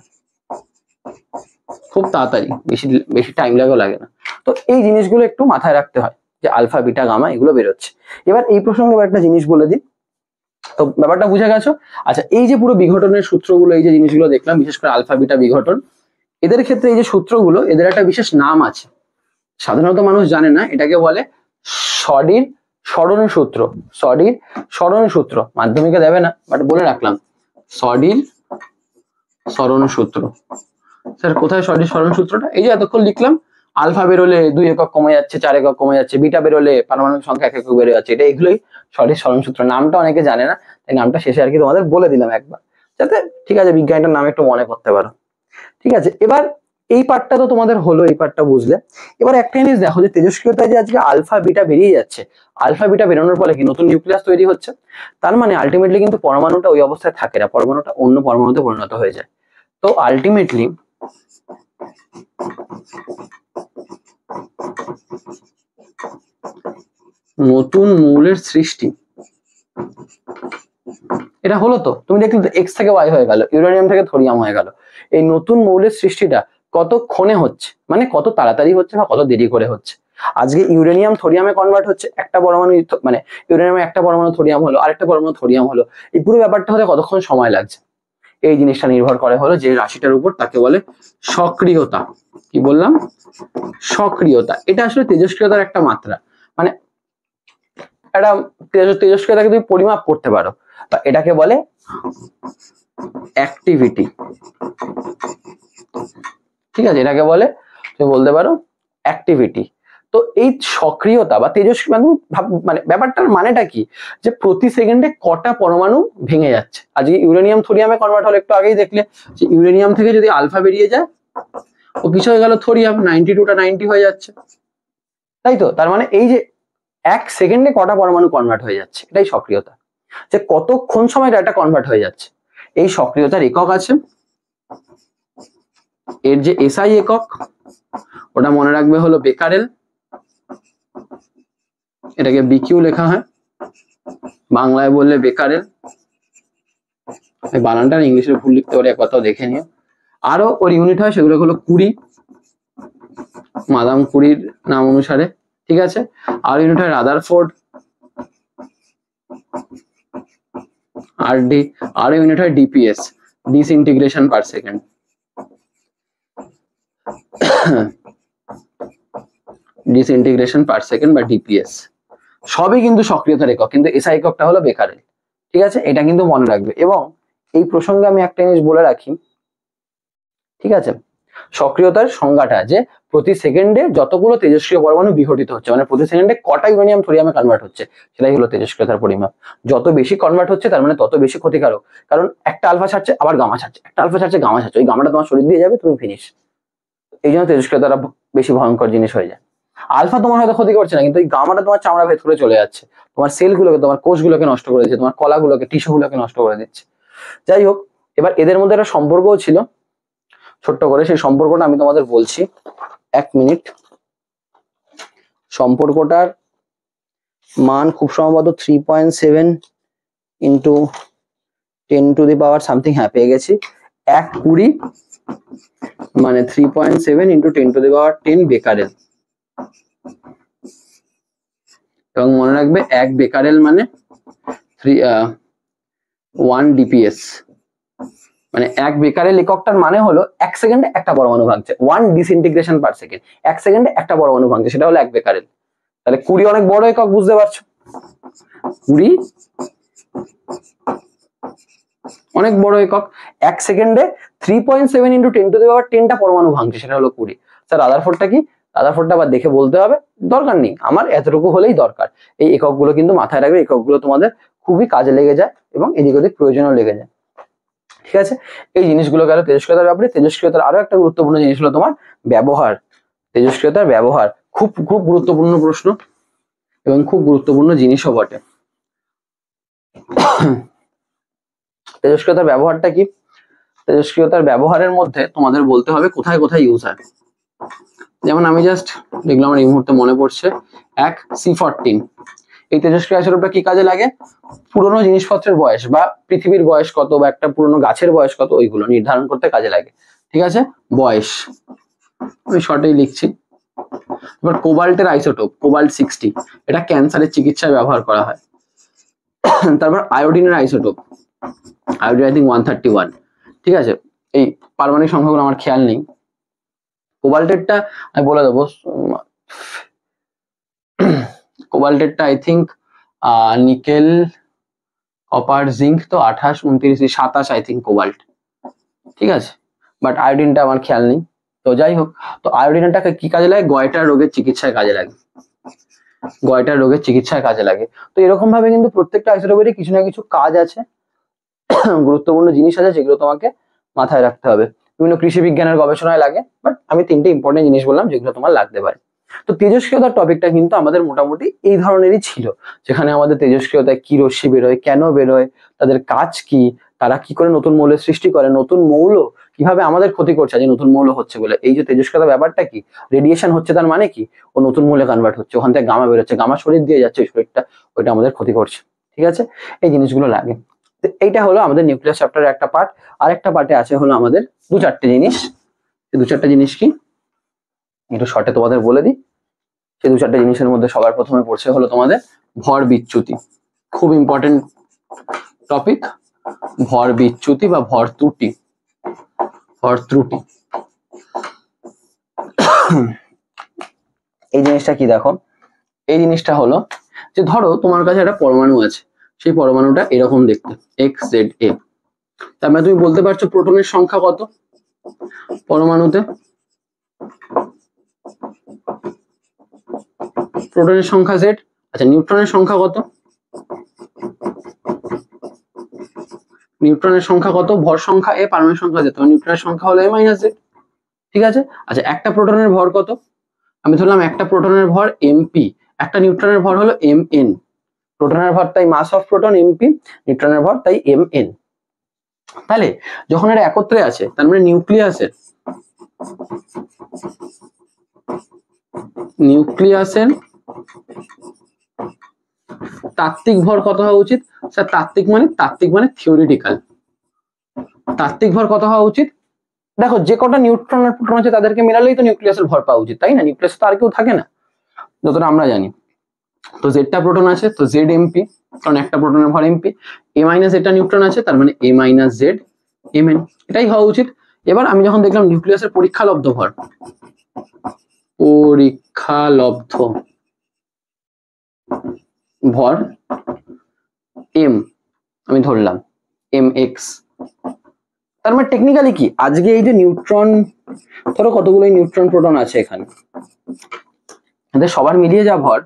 খুব তাড়াতাড়ি, বেশি টাইম লাগে না। তো এই জিনিসগুলো একটু মাথায় রাখতে হয়, যে আলফা বিটা গামা এগুলো বেরোচ্ছে। এবার এই প্রসঙ্গে একটা জিনিস বলে দিই, তো ব্যাপারটা বুঝে গেছো? আচ্ছা, এই যে পুরো বিঘটনের সূত্রগুলো, এই যে জিনিসগুলো দেখলাম, বিশেষ করে আলফা বিটা বিঘটন, এদের ক্ষেত্রে এই যে সূত্রগুলো, এদের একটা বিশেষ নাম আছে, সাধারণত মানুষ জানে না। এটাকে বলে সডির সরণ সূত্র। সডির সরণ সূত্র মাধ্যমিকে দেবে না, বাট বলে রাখলাম, সডির সরণ সূত্র। স্যার কোথায় সডির সরণ সূত্রটা? এই যে এতক্ষণ লিখলাম, আলফা বেরোলে 2 একক কমে যাচ্ছে, 4 একক কমে যাচ্ছে, বিটা বেরোলে পারমাণবিক সংখ্যা 1 একক বেড়ে যাচ্ছে, এটা এগুলোই সঠিক সরণ সূত্র। নামটা অনেকে জানে না, তাই নামটা শেষে আর কি তোমাদের বলে দিলাম একবার, যাতে ঠিক আছে বিজ্ঞানটার নাম একটু মনে করতে পারো। ঠিক আছে, এবার এই পার্টটা তো তোমাদের হলো, এই পার্টটা বুঝলে। এবার একটা জিনিস দেখো, যে তেজস্ক্রিয়তায় যে আজকে আলফা বিটা বেরিয়ে যাচ্ছে, আলফা বিটা বেরোনোর ফলে কি নতুন নিউক্লিয়াস তৈরি হচ্ছে। তার মানে আলটিমেটলি কিন্তু পরমাণুটা ওই অবস্থায় থাকে না, পরমাণুটা অন্য পরমাণুতে পরিণত হয়ে যায়। তো আলটিমেটলি নতুন মৌলের সৃষ্টি, এটা হলো। তো তুমি দেখলে এক্স থেকে ওয়াই হয়ে গেল, ইউরেনিয়াম থেকে থোরিয়াম হয়ে গেল। এই নতুন মৌলের সৃষ্টিটা কতক্ষণে হচ্ছে, মানে কত তাড়াতাড়ি হচ্ছে বা কত দেরি করে হচ্ছে। আজকে ইউরেনিয়াম থোরিয়ামে কনভার্ট হচ্ছে, একটা পরমাণু মানে ইউরেনিয়ামে একটা পরমাণু থোরিয়াম হলো, আরেকটা পরমাণু থোরিয়াম হলো, এই পুরো ব্যাপারটা হতে কতক্ষণ সময় লাগছে। এই জিনিসটা নির্ভর করে হলো যে রাশিটার উপর, তাকে বলে সক্রিয়তা। কি বললাম? সক্রিয়তা। এটা আসলে তেজস্ক্রিয়তার একটা মাত্রা, মানে একটা তেজস্ক্রিয়তাকে তুমি পরিমাপ করতে পারো, বা এটাকে বলে অ্যাক্টিভিটি। ঠিক আছে, এটাকে বলে, তুমি বলতে পারো অ্যাক্টিভিটি। তো এই সক্রিয়তা বা তেজস্ক্রিয় মানে ব্যাপারটার মানেটা কি, যে প্রতি সেকেন্ডে কটা পরমাণু ভেঙে যাচ্ছে। আজকে ইউরেনিয়াম থোরিয়ামে কনভার্ট হলো, একটু আগেই দেখলে যে ইউরেনিয়াম থেকে যদি আলফা বেরিয়ে যায়, ও কিছু হয়ে গেল থোরিয়াম, 92টা 90 হয়ে যাচ্ছে, তাই তো? তার মানে এই যে 1 সেকেন্ডে কটা পরমাণু কনভার্ট হয়ে যাচ্ছে, এটাই সক্রিয়তা, যে কতক্ষণ সময় ডাটা কনভার্ট হয়ে যাচ্ছে। এই সক্রিয়তার একক আছে, এর যে এসআই একক ওটা মনে রাখবে হলো বেকারেল, এটাকে বিকিউ লেখা হয়, বাংলায় বললে বেকারেল। বানানটা ইংলিশে ভুল লিখতে পারে, এক কথাও দেখে নিও। আরো ওর ইউনিট হয়, সেগুলো হলো কুরি, মাদাম কুরির নাম অনুসারে। ঠিক আছে, আর ইউনিট হয় রাদারফোর্ড, আরডি। আর ইউনিট হয় DPS, disintegration per second. Disintegration per second বা ডিপিএস, সবই কিন্তু সক্রিয়তার একক, কিন্তু এসআই এককটা হলো বেকারেল। ঠিক আছে, এটা কিন্তু মনে রাখবে। এবং এই প্রসঙ্গে আমি একটা জিনিস বলে রাখি, ঠিক আছে, সক্রিয়তার সংজ্ঞাটা যে প্রতি সেকেন্ডে যতগুলো তেজস্ক্রিয় পরমাণু বিঘটিত হচ্ছে, মানে প্রতি সেকেন্ডে কটা ইউরেনিয়াম থোরিয়ামে কনভার্ট হচ্ছে, সেটাই হলো তেজস্ক্রিয়তার পরিমাপ। যত বেশি কনভার্ট হচ্ছে তার মানে তত বেশি ক্ষতিকারক, কারণ একটা আলফা ছাড়ছে আবার গামা ছাড়ছে, একটা আলফা ছাড়ছে গামা ছাড়ছে, ওই গামাটা তোমার শরীর দিয়ে যাবে, তুমি ফিনিশ। এই জন্য তেজস্ক্রিয়তাটা বেশি ভয়ঙ্কর জিনিস হয়ে যায়। আলফা তোমার হয়তো ক্ষতি করছে না, কিন্তু এই গামাটা তোমার চামড়া ভেদ করে চলে যাচ্ছে, তোমার সেলগুলোকে, তোমার কোষগুলোকে নষ্ট করে দিচ্ছে, তোমার কলাগুলোকে, টিস্যুগুলোকে নষ্ট করে দিচ্ছে। যাই হোক, এবার এদের মধ্যে একটা সম্পর্কও ছিল, ছোট্ট করে সেই সম্পর্কটা আমি তোমাদের বলছি, 1 মিনিট। সম্পর্কটার মান খুব সম্ভবত 3.7 into 10 to the power something, হ্যাঁ পেয়ে গেছি, 1/20 মানে 3.7 into 10 to the power 10 Becquerel. এবং মনে রাখবে 1 বেকারেল মানে 1 ডিপিএস, মানে 1 বেকারেল এককটার মানে হলো 1 সেকেন্ডে একটা পরমাণু ভাঙছে, 1 ডিসইন্টিগ্রেশন পার সেকেন্ড, 1 সেকেন্ডে একটা পরমাণু ভাঙছে, সেটা হলো 1 বেকারেল। তাহলে 20 অনেক বড় একক, বুঝতে পারছো? 20 অনেক বড় একক, 1 সেকেন্ডে 3.7 ইন্টু 10 টু দি পাওয়ার 10টা পরমাণু ভাঙছে, সেটা হলো 20। স্যার রাদারফোর্ডটা কি? রাদারফোর্ডটা আবার দেখে বলতে হবে, দরকার নেই, আমার এতটুকু হলেই দরকার। এই এককগুলো কিন্তু মাথায় রাখবে, এককগুলো তোমাদের খুবই কাজে লেগে যায় এবং এদিক ওদিক প্রয়োজনও লেগে যায়। ঠিক আছে, এই জিনিসগুলো গেল তেজস্ক্রিয়তার ব্যাপারে। তেজস্ক্রিয়তার আরো একটা গুরুত্বপূর্ণ জিনিস হলো তোমার ব্যবহার। তেজস্ক্রিয়তার ব্যবহার খুব খুব গুরুত্বপূর্ণ প্রশ্ন এবং খুব গুরুত্বপূর্ণ জিনিসও বটে। তেজস্ক্রিয়তার ব্যবহারটা কি? তেজস্ক্রিয়তার ব্যবহারের মধ্যে তোমাদের বলতে হবে কোথায় কোথায় ইউজ হয়। যেমন আমি জাস্ট দেখলাম, আমার এই মুহূর্তে মনে পড়ছে, C14, এই তেজস্ক্রিয় আইসোটোপটা কি কাজে লাগে? পুরনো জিনিসপত্রের বয়স বা পৃথিবীর বয়স কত বা একটা পুরনো গাছের বয়স কত, ওইগুলো নির্ধারণ করতে কাজে লাগে। ঠিক আছে, বয়স আমি শর্টেই লিখছি। এবার কোবাল্টের আইসোটোপ কোবাল্ট 60, এটা ক্যান্সারের চিকিৎসায় ব্যবহার করা হয়। তারপর আয়োডিনের আইসোটোপ, আয়োডিন আই থিঙ্ক 131। ঠিক আছে, এই পারমাণবিক সংখ্যাগুলো আমার খেয়াল নেই। কোবাল্টেরটা আমি বলে দেবো, কোবাল্টেরটা I think nickel copper zinc, তো 28 29 27 আই থিঙ্ক কোবাল্ট। ঠিক আছে, বাট আয়োডিনটা আমার খেয়াল নেই। তো যাই হোক, তো আয়োডিনটাকে কি কাজে লাগে? গয়টার রোগের চিকিৎসায় কাজে লাগে, গয়টার রোগের চিকিৎসায় কাজে লাগে। তো এরকম ভাবে কিন্তু প্রত্যেকটা আইসোটোপেরই কিছু না কিছু কাজ আছে, গুরুত্বপূর্ণ জিনিস আছে, যেগুলো তোমাকে মাথায় রাখতে হবে। বিভিন্ন কৃষি বিজ্ঞানের গবেষণায় লাগে, বাট আমি 3টে ইম্পর্টেন্ট জিনিস বললাম যেগুলো তোমার লাগতে পারে। তো তেজস্ক্রিয়তার টপিকটা কিন্তু আমাদের মোটামুটি এই ধরনেরই ছিল, যেখানে আমাদের তেজস্ক্রিয়তায় কি রশ্মি বেরোয়, কেন বেরোয়, তাদের কাজ কি, তারা কি করে নতুন মৌলের সৃষ্টি করে, নতুন মৌল কিভাবে আমাদের ক্ষতি করছে যে নতুন মৌল হচ্ছে বলে। এই যে তেজস্ক্রিয়তা ব্যাপারটা কি, রেডিয়েশন হচ্ছে, তার মানে কি ও নতুন মৌলে কনভার্ট হচ্ছে, ওখান থেকে গামা বেরোচ্ছে, গামা শরীর দিয়ে যাচ্ছে, ওই শরীরটা ওইটা আমাদের ক্ষতি করছে। ঠিক আছে, এই জিনিসগুলো লাগে। এইটা হলো আমাদের নিউক্লিয়াস চ্যাপ্টারের একটা পার্ট। আর একটা পার্টে আছে হলো আমাদের 2-4টে জিনিস। এই 2-4টে জিনিস কি একটু শর্টে তোমাদের বলে দিই। সেই 2-4টে জিনিসের মধ্যে সবার প্রথমে পড়ছে হলো তোমাদের ভর বিচ্যুতি, খুব ইম্পর্টেন্ট টপিক, ভর বিচ্যুতি বা ভর ত্রুটি। ভর ত্রুটি এই জিনিসটা কি দেখো, এই জিনিসটা হলো যে ধরো তোমার কাছে একটা পরমাণু আছে, সেই পরমাণুটা এরকম দেখতে XZA, তার মানে তুমি বলতে পারছো প্রোটনের সংখ্যা কত পরমাণুতে? প্রোটনের সংখ্যা Z। আচ্ছা, নিউট্রনের সংখ্যা কত? নিউট্রনের সংখ্যা কত? ভর সংখ্যা A, পারমাণবিক সংখ্যা Z, তবে নিউট্রনের সংখ্যা হলো A-Z। ঠিক আছে, আচ্ছা একটা প্রোটনের ভর কত? আমি ধরলাম একটা প্রোটনের ভর MP, একটা নিউট্রনের ভর হলো Mn। প্রোটনের ভর তাই মাস অফ প্রোটন MP, নিউট্রনের ভর তাই Mn। তাহলে যখন এটা একত্রে আছে, তার মানে নিউক্লিয়াসের তাত্ত্বিক ভর কত হওয়া উচিত? স্যার তাত্ত্বিক মানে থিওরিটিক্যাল। তাত্ত্বিক ভর কত হওয়া উচিত? দেখো যে কটা নিউট্রন আর প্রোটন আছে তাদেরকে মেলালেই তো নিউক্লিয়াসের ভর পাওয়া উচিত, তাই না? নিউক্লিয়াসে তো আর কেউ থাকে না যতটা আমরা জানি। তো জেডটা প্রোটন আছে, তো জেড এমপি, কারণ একটা প্রোটনের ভর এমপি। এ মাইনাস এটা নিউট্রন আছে, তার মানে এ মাইনাস জেড এমএন, এটাই হওয়া উচিত। এবার আমি যখন দেখলাম নিউক্লিয়াসের পরীক্ষালব্ধ ভর, পরীক্ষালব্ধ ভর এম, আমি ধরলাম এম এক্স, তার মানে টেকনিক্যালি কি, আজকে এই যে নিউট্রন, ধরো কতগুলো নিউট্রন প্রোটন আছে এখানে, এদের সবার মিলিয়ে যা ভর,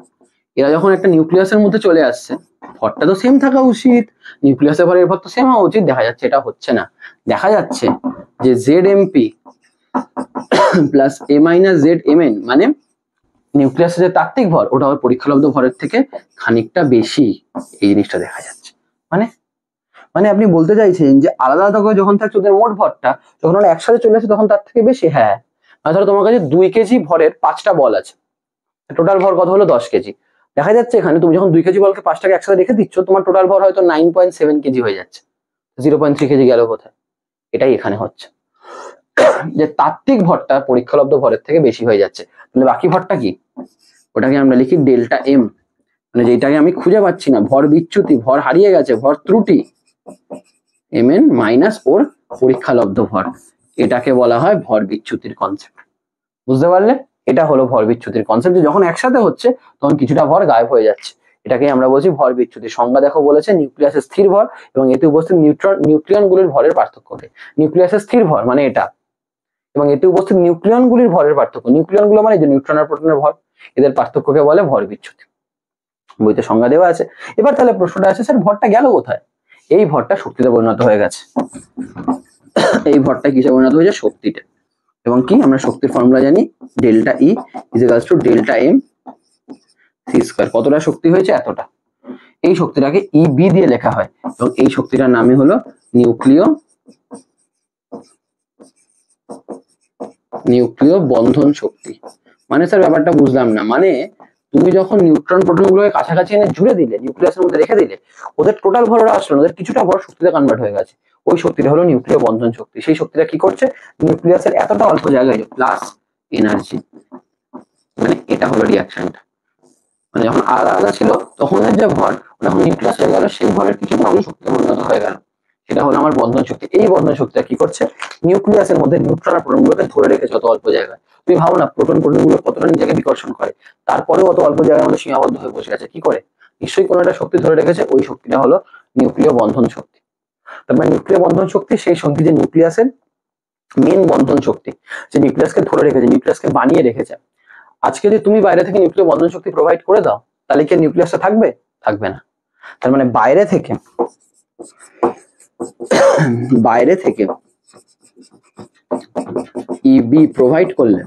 এরা যখন একটা নিউক্লিয়াসের মধ্যে চলে আসছে, ভরটা তো সেম থাকা উচিত, নিউক্লিয়াসের ভরের ভর তো সেম হওয়া উচিত। দেখা যাচ্ছে এটা হচ্ছে না, দেখা যাচ্ছে যে জেড এমপি প্লাস এ মাইনাস জেড এমএন, মানে নিউক্লিয়াসের যে তাত্ত্বিক ভর ওটা ওর পরীক্ষালব্ধ ভরের থেকে খানিকটা বেশি, এই জিনিসটা দেখা যাচ্ছে। মানে মানে আপনি বলতে চাইছেন যে আলাদা আলাদা করে যখন থাকছে ওদের মোট ভরটা যখন ওরা একসাথে চলে আসে তখন তার থেকে বেশি। হ্যাঁ, মানে ধরো তোমার কাছে 2 কেজি ভরের 5টা বল আছে, টোটাল ভর কত হলো 10 কেজি। দেখা যাচ্ছে এখানে তুমি যখন 2 কেজি বলকে 5টাকে একসাথে রেখে দিচ্ছ তোমার টোটাল ভর হয়তো 9.7 কেজি হয়ে যাচ্ছে, 0.3 কেজি গেল কোথায়। এটাই এখানে হচ্ছে যে তাত্ত্বিক ভরটা পরীক্ষালব্ধ ভরের থেকে বেশি হয়ে যাচ্ছে। তাহলে বাকি ভরটা কি, ওটাকে আমরা লিখি ডেল্টা এম, মানে যেটাকে আমি খুঁজে পাচ্ছি না, ভর বিচ্যুতি, ভর হারিয়ে গেছে, ভর ত্রুটি, এম এন মাইনাস ওর পরীক্ষালব্ধ ভর, এটাকে বলা হয় ভর বিচ্যুতির কনসেপ্ট। বুঝতে পারলে? এটা হলো ভর বিচ্যুতির কনসেপ্ট, যে যখন একসাথে হচ্ছে তখন কিছুটা ভর গায়েব হয়ে যাচ্ছে, এটাকে আমরা বলছি ভর বিচ্যুতি। সংজ্ঞা দেখো বলেছে নিউক্লিয়াসের স্থির ভর এবং এতে উপস্থিত নিউক্লিয়নগুলির ভরের পার্থক্যকে। নিউক্লিয়াসের স্থির ভর মানে এটা, এবং এতে উপস্থিত নিউক্লিয়নগুলির ভরের পার্থক্য, নিউক্লিয়নগুলো মানে যে নিউট্রন আর প্রোটনের ভর, এদের পার্থক্যকে বলে ভর বিচ্যুতি। বইতে সংজ্ঞা দেওয়া আছে। এবার তাহলে প্রশ্নটা আছে, স্যার ভরটা গেল কোথায়? এই ভরটা শক্তিতে পরিণত হয়ে গেছে, এই ভরটা কিসে পরিণত হয়েছে? শক্তিতে। এবং কি আমরা শক্তির ফর্মুলা জানি, delta E is equals to delta M C square. কতটা শক্তি হয়েছে? এতটা। এই শক্তিটাকে ই বি দিয়ে লেখা হয় এবং এই শক্তিটার নামই হলো নিউক্লিয় বন্ধন শক্তি। মানে স্যার ব্যাপারটা বুঝলাম না, মানে তুমি যখন নিউট্রন প্রোটনগুলোকে কাছাকাছি এনে জুড়ে দিলে, নিউক্লিয়াসের মধ্যে রেখে দিলে, ওদের টোটাল ভর ওরা আসলো না, ওদের কিছুটা ভর শক্তিতে কনভার্ট হয়ে গেছে, ওই শক্তিটা হলো নিউক্লিয় বন্ধন শক্তি। সেই শক্তিটা কি করছে? নিউক্লিয়াসের এতটা অল্প জায়গায় প্লাস এনার্জি, মানে এটা হলো রিয়াকশনটা। মানে যখন আলাদা আলাদা ছিল তখন যে ভর, যখন নিউক্লিয়াস হয়ে গেল সেই ভরের কিছুটা অংশ শক্তিতে পরিণত হয়ে গেল, সেটা হলো আমার বন্ধন শক্তি। এই বন্ধন শক্তিটা কি করছে? নিউক্লিয়াসের মধ্যে নিউট্রন আর প্রোটনগুলোকে ধরে রেখেছে অত অল্প জায়গায়। তুমি ভাবো না প্রোটনগুলো কতটা নিজেকে বিকর্ষণ করে, তারপরেও অত অল্প জায়গার মধ্যে সীমাবদ্ধ হয়ে বসে আছে, কি করে? নিশ্চয়ই কোনো একটা শক্তি ধরে রেখেছে, ওই শক্তিটা হলো নিউক্লিয় বন্ধন শক্তি। তারপরে নিউক্লিয় বন্ধন শক্তি সেই শক্তি যে নিউক্লিয়াসের মেন বন্ধন শক্তি, যে নিউক্লিয়াসকে ধরে রেখেছে, নিউক্লিয়াসকে বানিয়ে রেখেছে। আজকে যদি তুমি বাইরে থেকে নিউক্লিয় বন্ধন শক্তি প্রোভাইড করে দাও, তাহলে কি নিউক্লিয়াসটা থাকবে? থাকবে না। তার মানে বাইরে থেকে ইবি প্রোভাইড করলে,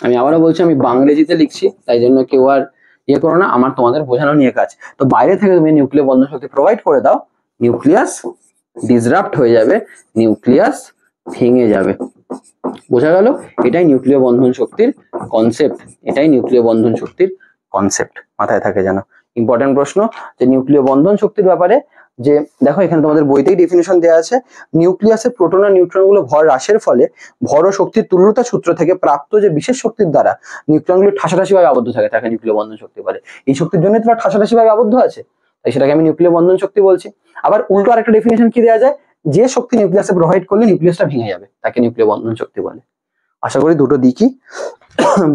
আমি আবারও বলছি আমি বাংরেজিতে লিখছি তাই জন্য কেউ আর ইয়ে করো না, আমার তোমাদের বোঝানো নিয়ে কাজ। তো বাইরে থেকে তুমি নিউক্লিয় বন্ধন শক্তি প্রোভাইড করে দাও, নিউক্লিয়াস ডিসরাপ্ট হয়ে যাবে, নিউক্লিয়াস ভেঙে যাবে। বোঝা গেল? এটাই নিউক্লিয় বন্ধন শক্তির কনসেপ্ট, এটাই নিউক্লিয় বন্ধন শক্তির কনসেপ্ট, মাথায় থাকে যেন। ইম্পর্টেন্ট প্রশ্ন যে নিউক্লিয় বন্ধন শক্তির ব্যাপারে, যে দেখো এখানে তোমাদের বইতেই ডেফিনিশন দেওয়া আছে, নিউক্লিয়াসের প্রোটন আর নিউট্রনগুলো ভর হ্রাসের ফলে ভর ও শক্তির তুল্যতা সূত্র থেকে প্রাপ্ত যে বিশেষ শক্তির দ্বারা নিউট্রনগুলো ঠাসাঠাসি ভাবে আবদ্ধ থাকে, তাকে নিউক্লিয় বন্ধন শক্তি বলে। এই শক্তির জন্য তোমরা ঠাসাঠাসি ভাবে আবদ্ধ আছে, তাই সেটাকে আমি নিউক্লিয় বন্ধন শক্তি বলছি। আবার উল্টো আরেকটা ডেফিনিশন কি দেওয়া যায়, যে শক্তি নিউক্লিয়াসে প্রোভাইড করলে নিউক্লিয়াসটা ভেঙে যাবে, তাকে নিউক্লিয় বন্ধন শক্তি বলে। আশা করি দুটো দিকই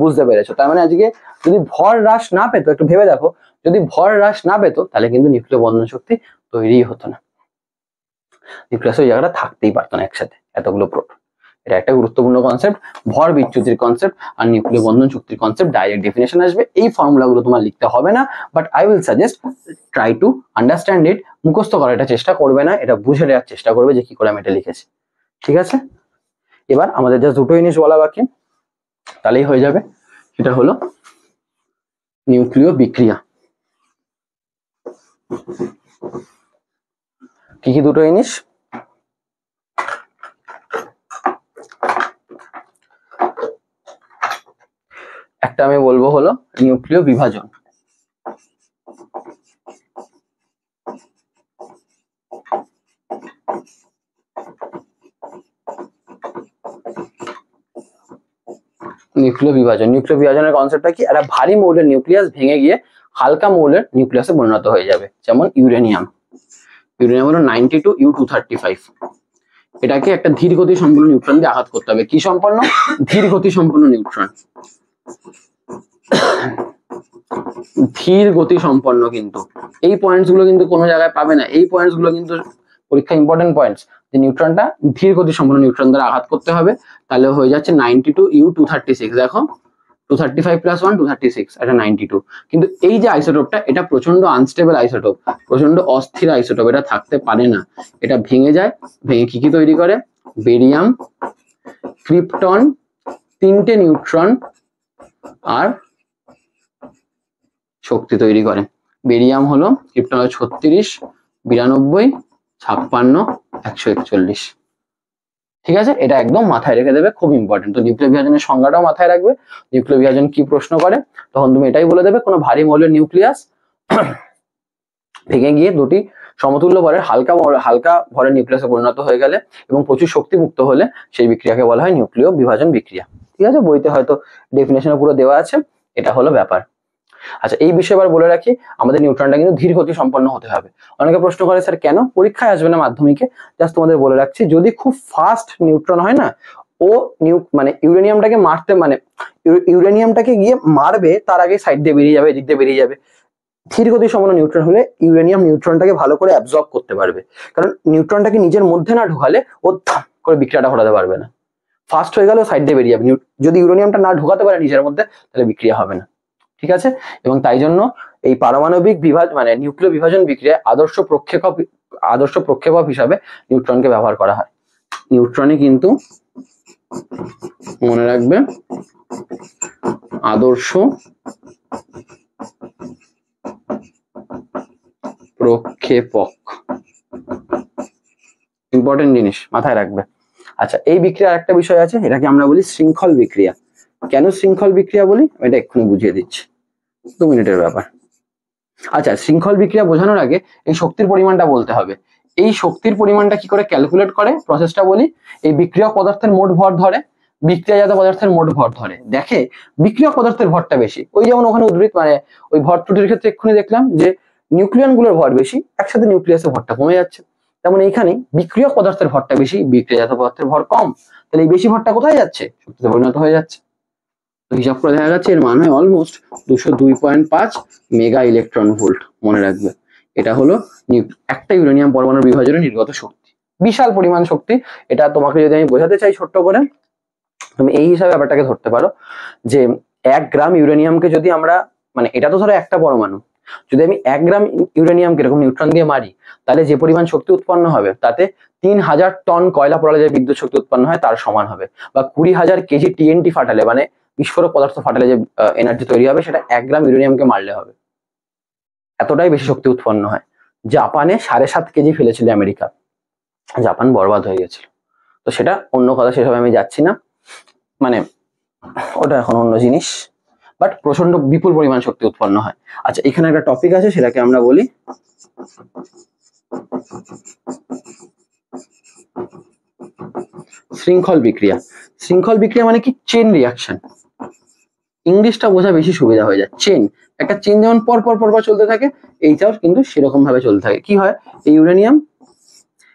বুঝতে পেরেছো। তার মানে আজকে যদি ভর হ্রাস না পেতো, একটু ভেবে দেখো, যদি ভর হ্রাস না পেতো তাহলে কিন্তু নিউক্লিয় বন্ধন শক্তি তৈরি হতো না, নিউক্লিয়াস ওই জায়গাটা থাকতেই পারতো না একসাথে এতগুলো প্রোটন। এটা একটা গুরুত্বপূর্ণ কনসেপ্ট, ভর বিচ্যুতির কনসেপ্ট আর নিউক্লিয় বন্ধন শক্তির কনসেপ্ট। ডাইরেক্ট ডেফিনেশন আসবে, এই ফর্মুলাগুলো তোমার লিখতে হবে না, but I will suggest try to understand it. মুখস্থ করার এটা চেষ্টা করবে না, এটা বুঝে নেওয়ার চেষ্টা করবে যে কি করে আমি এটা লিখেছি। ঠিক আছে? এবার আমাদের জাস্ট দুটো জিনিস বলা বাকি, তাহলেই হয়ে যাবে। সেটা হলো নিউক্লিয় বিক্রিয়া। কি কি দুটো জিনিস? একটা আমি বলবো হলো নিউক্লিয় বিভাজন, নিউক্লিয় বিভাজন। নিউক্লিয় বিভাজনের কনসেপ্টটা কি? একটা ভারী মৌলের নিউক্লিয়াস ভেঙে গিয়ে হালকা মৌলের নিউক্লিয়াসে পরিণত হয়ে যাবে, যেমন ইউরেনিয়াম। ইউরেনিয়াম হলো 92U235। এটাকে একটা ধীর গতি সম্পন্ন নিউট্রন দিয়ে আঘাত করতে হবে। কি সম্পন্ন? ধীর গতি সম্পন্ন নিউট্রন, ধীর গতি সম্পন্ন। কিন্তু এই পয়েন্টস গুলো কিন্তু কোনো জায়গায় পাবে না, এই পয়েন্টস গুলো কিন্তু পরীক্ষা ইম্পর্টেন্ট পয়েন্টস, যে নিউট্রনটা ধীর গতি সম্পন্ন নিউট্রন দ্বারা আঘাত করতে হবে। তাহলে হয়ে যাচ্ছে 92U236। দেখো 235 + 1 236, এটা 92। কিন্তু এই যে আইসোটোপটা, এটা প্রচন্ড আনস্টেবল আইসোটোপ, প্রচন্ড অস্থির আইসোটোপ, এটা থাকতে পারে না, এটা ভেঙে যায়। ভেঙে কি কি তৈরি করে? বেরিয়াম, ক্রিপ্টন, 3টে নিউট্রন আর শক্তি তৈরি করে। বেরিয়াম হলো, ক্রিপ্টন হলো 36, 92, 56, 141। ঠিক আছে, এটা একদম মাথায় রেখে দেবে, খুব ইম্পর্টেন্ট। তো নিউক্লিয় বিভাজনের সংজ্ঞাটাও মাথায় রাখবে, নিউক্লিয় বিভাজন কি প্রশ্ন করে তখন তুমি এটাই বলে দেবে, কোনো ভারী মৌলের নিউক্লিয়াস ভেঙে গিয়ে দুটি সমতুল্য ভরের হালকা ভরের নিউক্লিয়াসে পরিণত হয়ে গেলে এবং প্রচুর শক্তি মুক্ত হলে সেই বিক্রিয়াকে বলা হয় নিউক্লিয় বিভাজন বিক্রিয়া। ঠিক আছে, বইতে হয়তো ডেফিনেশনে পুরো দেওয়া আছে, এটা হলো ব্যাপার। আচ্ছা, এই বিষয়ে এবার বলে রাখি, আমাদের নিউট্রনটা কিন্তু ধীর গতি সম্পন্ন হতে হবে। অনেকে প্রশ্ন করে স্যার কেন, পরীক্ষায় আসবে না মাধ্যমিকে, জাস্ট তোমাদের বলে রাখছি, যদি খুব ফাস্ট নিউট্রন হয় না, ও মানে ইউরেনিয়ামটাকে মারতে, মানে ইউরেনিয়ামটাকে গিয়ে মারবে তার আগে সাইড দিয়ে বেরিয়ে যাবে, এদিক দিয়ে বেরিয়ে যাবে। ধীর গতি সম্পন্ন নিউট্রন হলে ইউরেনিয়াম নিউট্রনটাকে ভালো করে অ্যাবজর্ব করতে পারবে, কারণ নিউট্রনটাকে নিজের মধ্যে না ঢোকালে ও ধাম করে বিক্রিয়াটা ঘটাতে পারবে না। ফাস্ট হয়ে গেলে সাইড দিয়ে বেরিয়ে যাবে, যদি ইউরেনিয়ামটা না ঢোকাতে পারে নিজের মধ্যে তাহলে বিক্রিয়া হবে না। ঠিক আছে, এবং তাই জন্য এই পারমাণবিক মানে নিউক্লিয় বিভাজন বিক্রিয়ায় আদর্শ প্রক্ষেপক হিসাবে নিউট্রনকে ব্যবহার করা হয়। নিউট্রনে কিন্তু মনে রাখবে আদর্শ প্রক্ষেপক, ইম্পর্টেন্ট জিনিস মাথায় রাখবে। আচ্ছা, এই বিক্রিয়ার একটা বিষয় আছে, এটাকে আমরা বলি শৃঙ্খল বিক্রিয়া। কেন শৃঙ্খল বিক্রিয়া বলি এটা এক্ষুনি বুঝিয়ে দিচ্ছি, 2 মিনিটের ব্যাপার। আচ্ছা, শৃঙ্খল বিক্রিয়া বোঝানোর আগে এই শক্তির পরিমাণটা বলতে হবে। এই শক্তির পরিমাণটা কি করে ক্যালকুলেট করে প্রসেসটা বলি। এই বিক্রিয়ক পদার্থের মোট ভর ধরে, বিক্রিয়াজাত পদার্থের মোট ভর ধরে, দেখে বিক্রিয়ক পদার্থের ভরটা বেশি। ওই যেমন ওখানে উদ্ভিদ মানে ওই ভর ত্রুটির ক্ষেত্রে এক্ষুনি দেখলাম যে নিউক্লিয়ন গুলোর ভর বেশি, একসাথে নিউক্লিয়াসের ভরটা কমে যাচ্ছে। তেমন এইখানে বিক্রিয়ক পদার্থের ভরটা বেশি, বিক্রিয়াজাত পদার্থের ভর কম, তাহলে এই বেশি ভরটা কোথায় যাচ্ছে, শক্তিতে পরিণত হয়ে যাচ্ছে। তো হিসাব করে দেখা যাচ্ছে এর মান হয় অলমোস্ট 202.5 মেগা ইলেকট্রন ভোল্ট। মনে রাখবে, এটা হলো একটা ইউরেনিয়াম পরমাণুর বিভাজনে নির্গত শক্তি, বিশাল পরিমাণ শক্তি। এটা তোমাকে যদি আমি বোঝাতে চাই ছোট্ট করে, তুমি এই হিসাবে ব্যাপারটাকে ধরতে পারো যে 1 গ্রাম ইউরেনিয়ামকে যদি আমরা, মানে এটা তো ধরো একটা পরমাণু, যদি আমি 1 গ্রাম ইউরেনিয়ামকে এরকম নিউট্রন দিয়ে মারি, তাহলে যে পরিমাণ শক্তি উৎপন্ন হবে তাতে 3000 টন কয়লা পোড়ালে যে বিদ্যুৎ শক্তি উৎপন্ন হয় তার সমান হবে। বা 20,000 কেজি টিএনটি ফাটালে, মানে বিস্ফোরক পদার্থ ফাটালে যে এনার্জি তৈরি হবে সেটা 1 গ্রাম ইউরেনিয়ামকে মারলে হবে। এতটাই বেশি শক্তি উৎপন্ন হয়। জাপানে 7.5 কেজি ফেলেছিল আমেরিকা, জাপান বরবাদ হয়ে গেছিল। তো সেটা অন্য কথা, সেসব আমি যাচ্ছি না, মানে ওটা এখন অন্য জিনিস, বাট প্রচন্ড বিপুল পরিমাণ শক্তি উৎপন্ন হয়। আচ্ছা, এখানে একটা টপিক আছে, সেটাকে আমরা বলি শৃঙ্খল বিক্রিয়া। শৃঙ্খল বিক্রিয়া মানে কি, চেন রিয়াকশন। ইংলিশটা বোঝা বেশি সুবিধা হয়ে যায়। চেন, একটা চেন যেমন পর পর পর পর চলতে থাকে, এইটাও কিন্তু সেরকম ভাবে চলতে থাকে। কি হয়, এই ইউরেনিয়াম,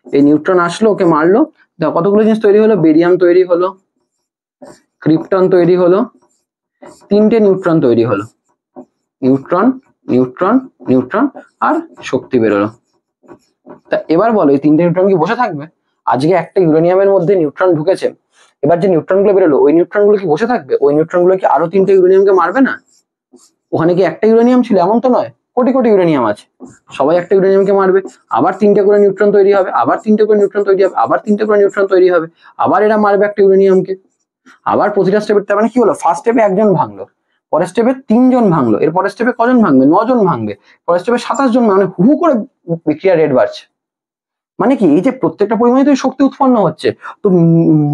এই নিউট্রন আসলো, ওকে মারলো, কতগুলো জিনিস তৈরি হলো, বেরিয়াম তৈরি হলো, ক্রিপ্টন তৈরি হলো, 3টে নিউট্রন তৈরি হলো, নিউট্রন নিউট্রন নিউট্রন, আর শক্তি বেরোলো। তা এবার বলো, এই 3টে নিউট্রন কি বসে থাকবে? আজকে একটা ইউরেনিয়ামের মধ্যে নিউট্রন ঢুকেছে, এবার যে নিউট্রন গুলো বেরোলো, ওই নিউট্রন গুলো কি বসে থাকবে? ওই নিউট্রন গুলো কি আরো 3টে ইউরেনিয়ামকে মারবে না? ওখানে কি একটা ইউরেনিয়াম ছিল এমন তো নয়, কোটি কোটি ইউরেনিয়াম আছে, সবাই একটা ইউরেনিয়ামকে মারবে, আবার 3টে করে নিউট্রন তৈরি হবে, আবার 3টে করে নিউট্রন তৈরি হবে, আবার 3টে করে নিউট্রন তৈরি হবে, আবার এরা মারবে একটা ইউরেনিয়ামকে। আবার প্রতিটা স্টেপের, তার মানে কি হলো, ফার্স্ট স্টেপে 1 জন ভাঙলো, পরের স্টেপে 3 জন ভাঙলো, এর পরের স্টেপে কজন ভাঙবে, 9 জন ভাঙবে, পরের স্টেপে 27 জন, মানে হু করে বিক্রিয়া রেট বাড়ছে। মানে কি, এই যে প্রত্যেকটা পরিমাণে তো শক্তি উৎপন্ন হচ্ছে, তো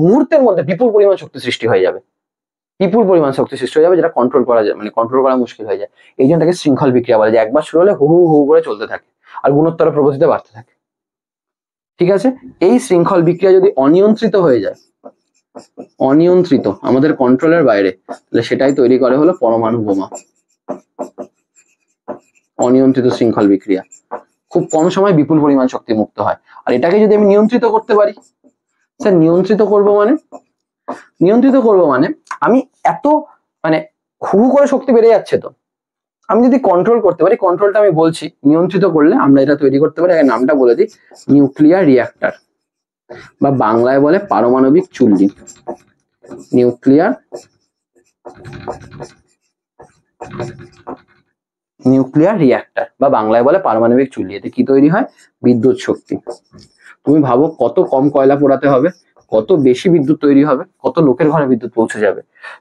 মুহূর্তের মধ্যে বিপুল পরিমাণ শক্তি সৃষ্টি হয়ে যাবে, বিপুল পরিমাণ শক্তি সৃষ্টি হয়ে যাবে, যেটা কন্ট্রোল করা যায়, মানে কন্ট্রোল করা মুশকিল হয়ে যায়। এই জন্য তাকে শৃঙ্খল বিক্রিয়া বলে, যে একবার শুরু হলে হু হু হু করে চলতে থাকে আর গুণোত্তর প্রগতিতে বাড়তে থাকে। ঠিক আছে, এই শৃঙ্খল বিক্রিয়া যদি অনিয়ন্ত্রিত হয়ে যায়, অনিয়ন্ত্রিত, আমাদের কন্ট্রোলের বাইরে, তাহলে সেটাই তৈরি করে হলো পরমাণু বোমা। অনিয়ন্ত্রিত শৃঙ্খল বিক্রিয়া, খুব কম সময় বিপুল পরিমাণ শক্তি মুক্ত হয়। আর এটাকে যদি আমি নিয়ন্ত্রিত করতে পারি, স্যার নিয়ন্ত্রিত করব মানে আমি এত, মানে হু করে শক্তি বেড়ে যাচ্ছে, তো আমি যদি কন্ট্রোল করতে পারি, কন্ট্রোলটা আমি বলছি, নিয়ন্ত্রিত করলে আমরা এটা তৈরি করতে পারি, এর নামটা বলে দিই, নিউক্লিয়ার রিঅ্যাক্টর, বা বাংলায় বলে পারমাণবিক চুল্লি। নিউক্লিয়ার রিঅ্যাক্টর বা বাংলায় বলে পারমাণবিক চুল্লি। এতে কি তৈরি হয়, বিদ্যুৎ শক্তি। তুমি ভাবো কত কম কয়লা পোড়াতে হবে, কত বেশি বিদ্যুৎ তৈরি হবে, কত লোকের ঘরে বিদ্যুৎ পৌঁছে যাবে।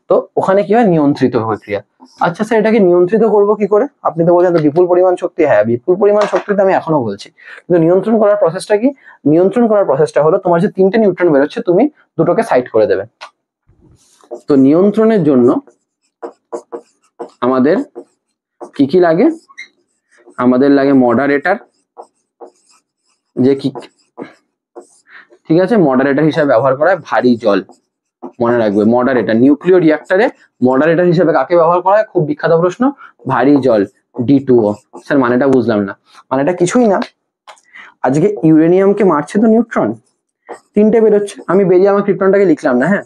তো ওখানে কি হয়, নিয়ন্ত্রিত প্রক্রিয়া। আচ্ছা স্যার এটাকে নিয়ন্ত্রিত করবো কি করে? আপনি তো বলছেন তো বিপুল পরিমাণ শক্তি, হ্যাঁ বিপুল পরিমাণ শক্তি তো আমি এখনো বলছি, কিন্তু নিয়ন্ত্রণ করার প্রসেসটা কি? নিয়ন্ত্রণ করার প্রসেসটা হলো তোমার যে 3টে নিউট্রন বেরোচ্ছে তুমি দুটোকে সাইড করে দেবে। তো নিয়ন্ত্রণের জন্য আমাদের কি কি লাগে? আমাদের লাগে মডারেটর, যে কি ঠিক আছে, মডারেটর হিসেবে ব্যবহার করা হয় ভারী জল। মনে রাখবে মডারেটর, নিউক্লিয় রিঅ্যাক্টরে মডারেটর হিসেবে কাকে ব্যবহার করা হয়? খুব বিখ্যাত প্রশ্ন, ভারী জল D2O। স্যার মানেটা বুঝলাম না। মানেটা কিছুই না, আজকে ইউরেনিয়ামকে মারছে তো নিউট্রন, 3টে বেরোচ্ছে, আমি বেরিয়ে আমার ক্রিপ্টনটাকে লিখলাম না, হ্যাঁ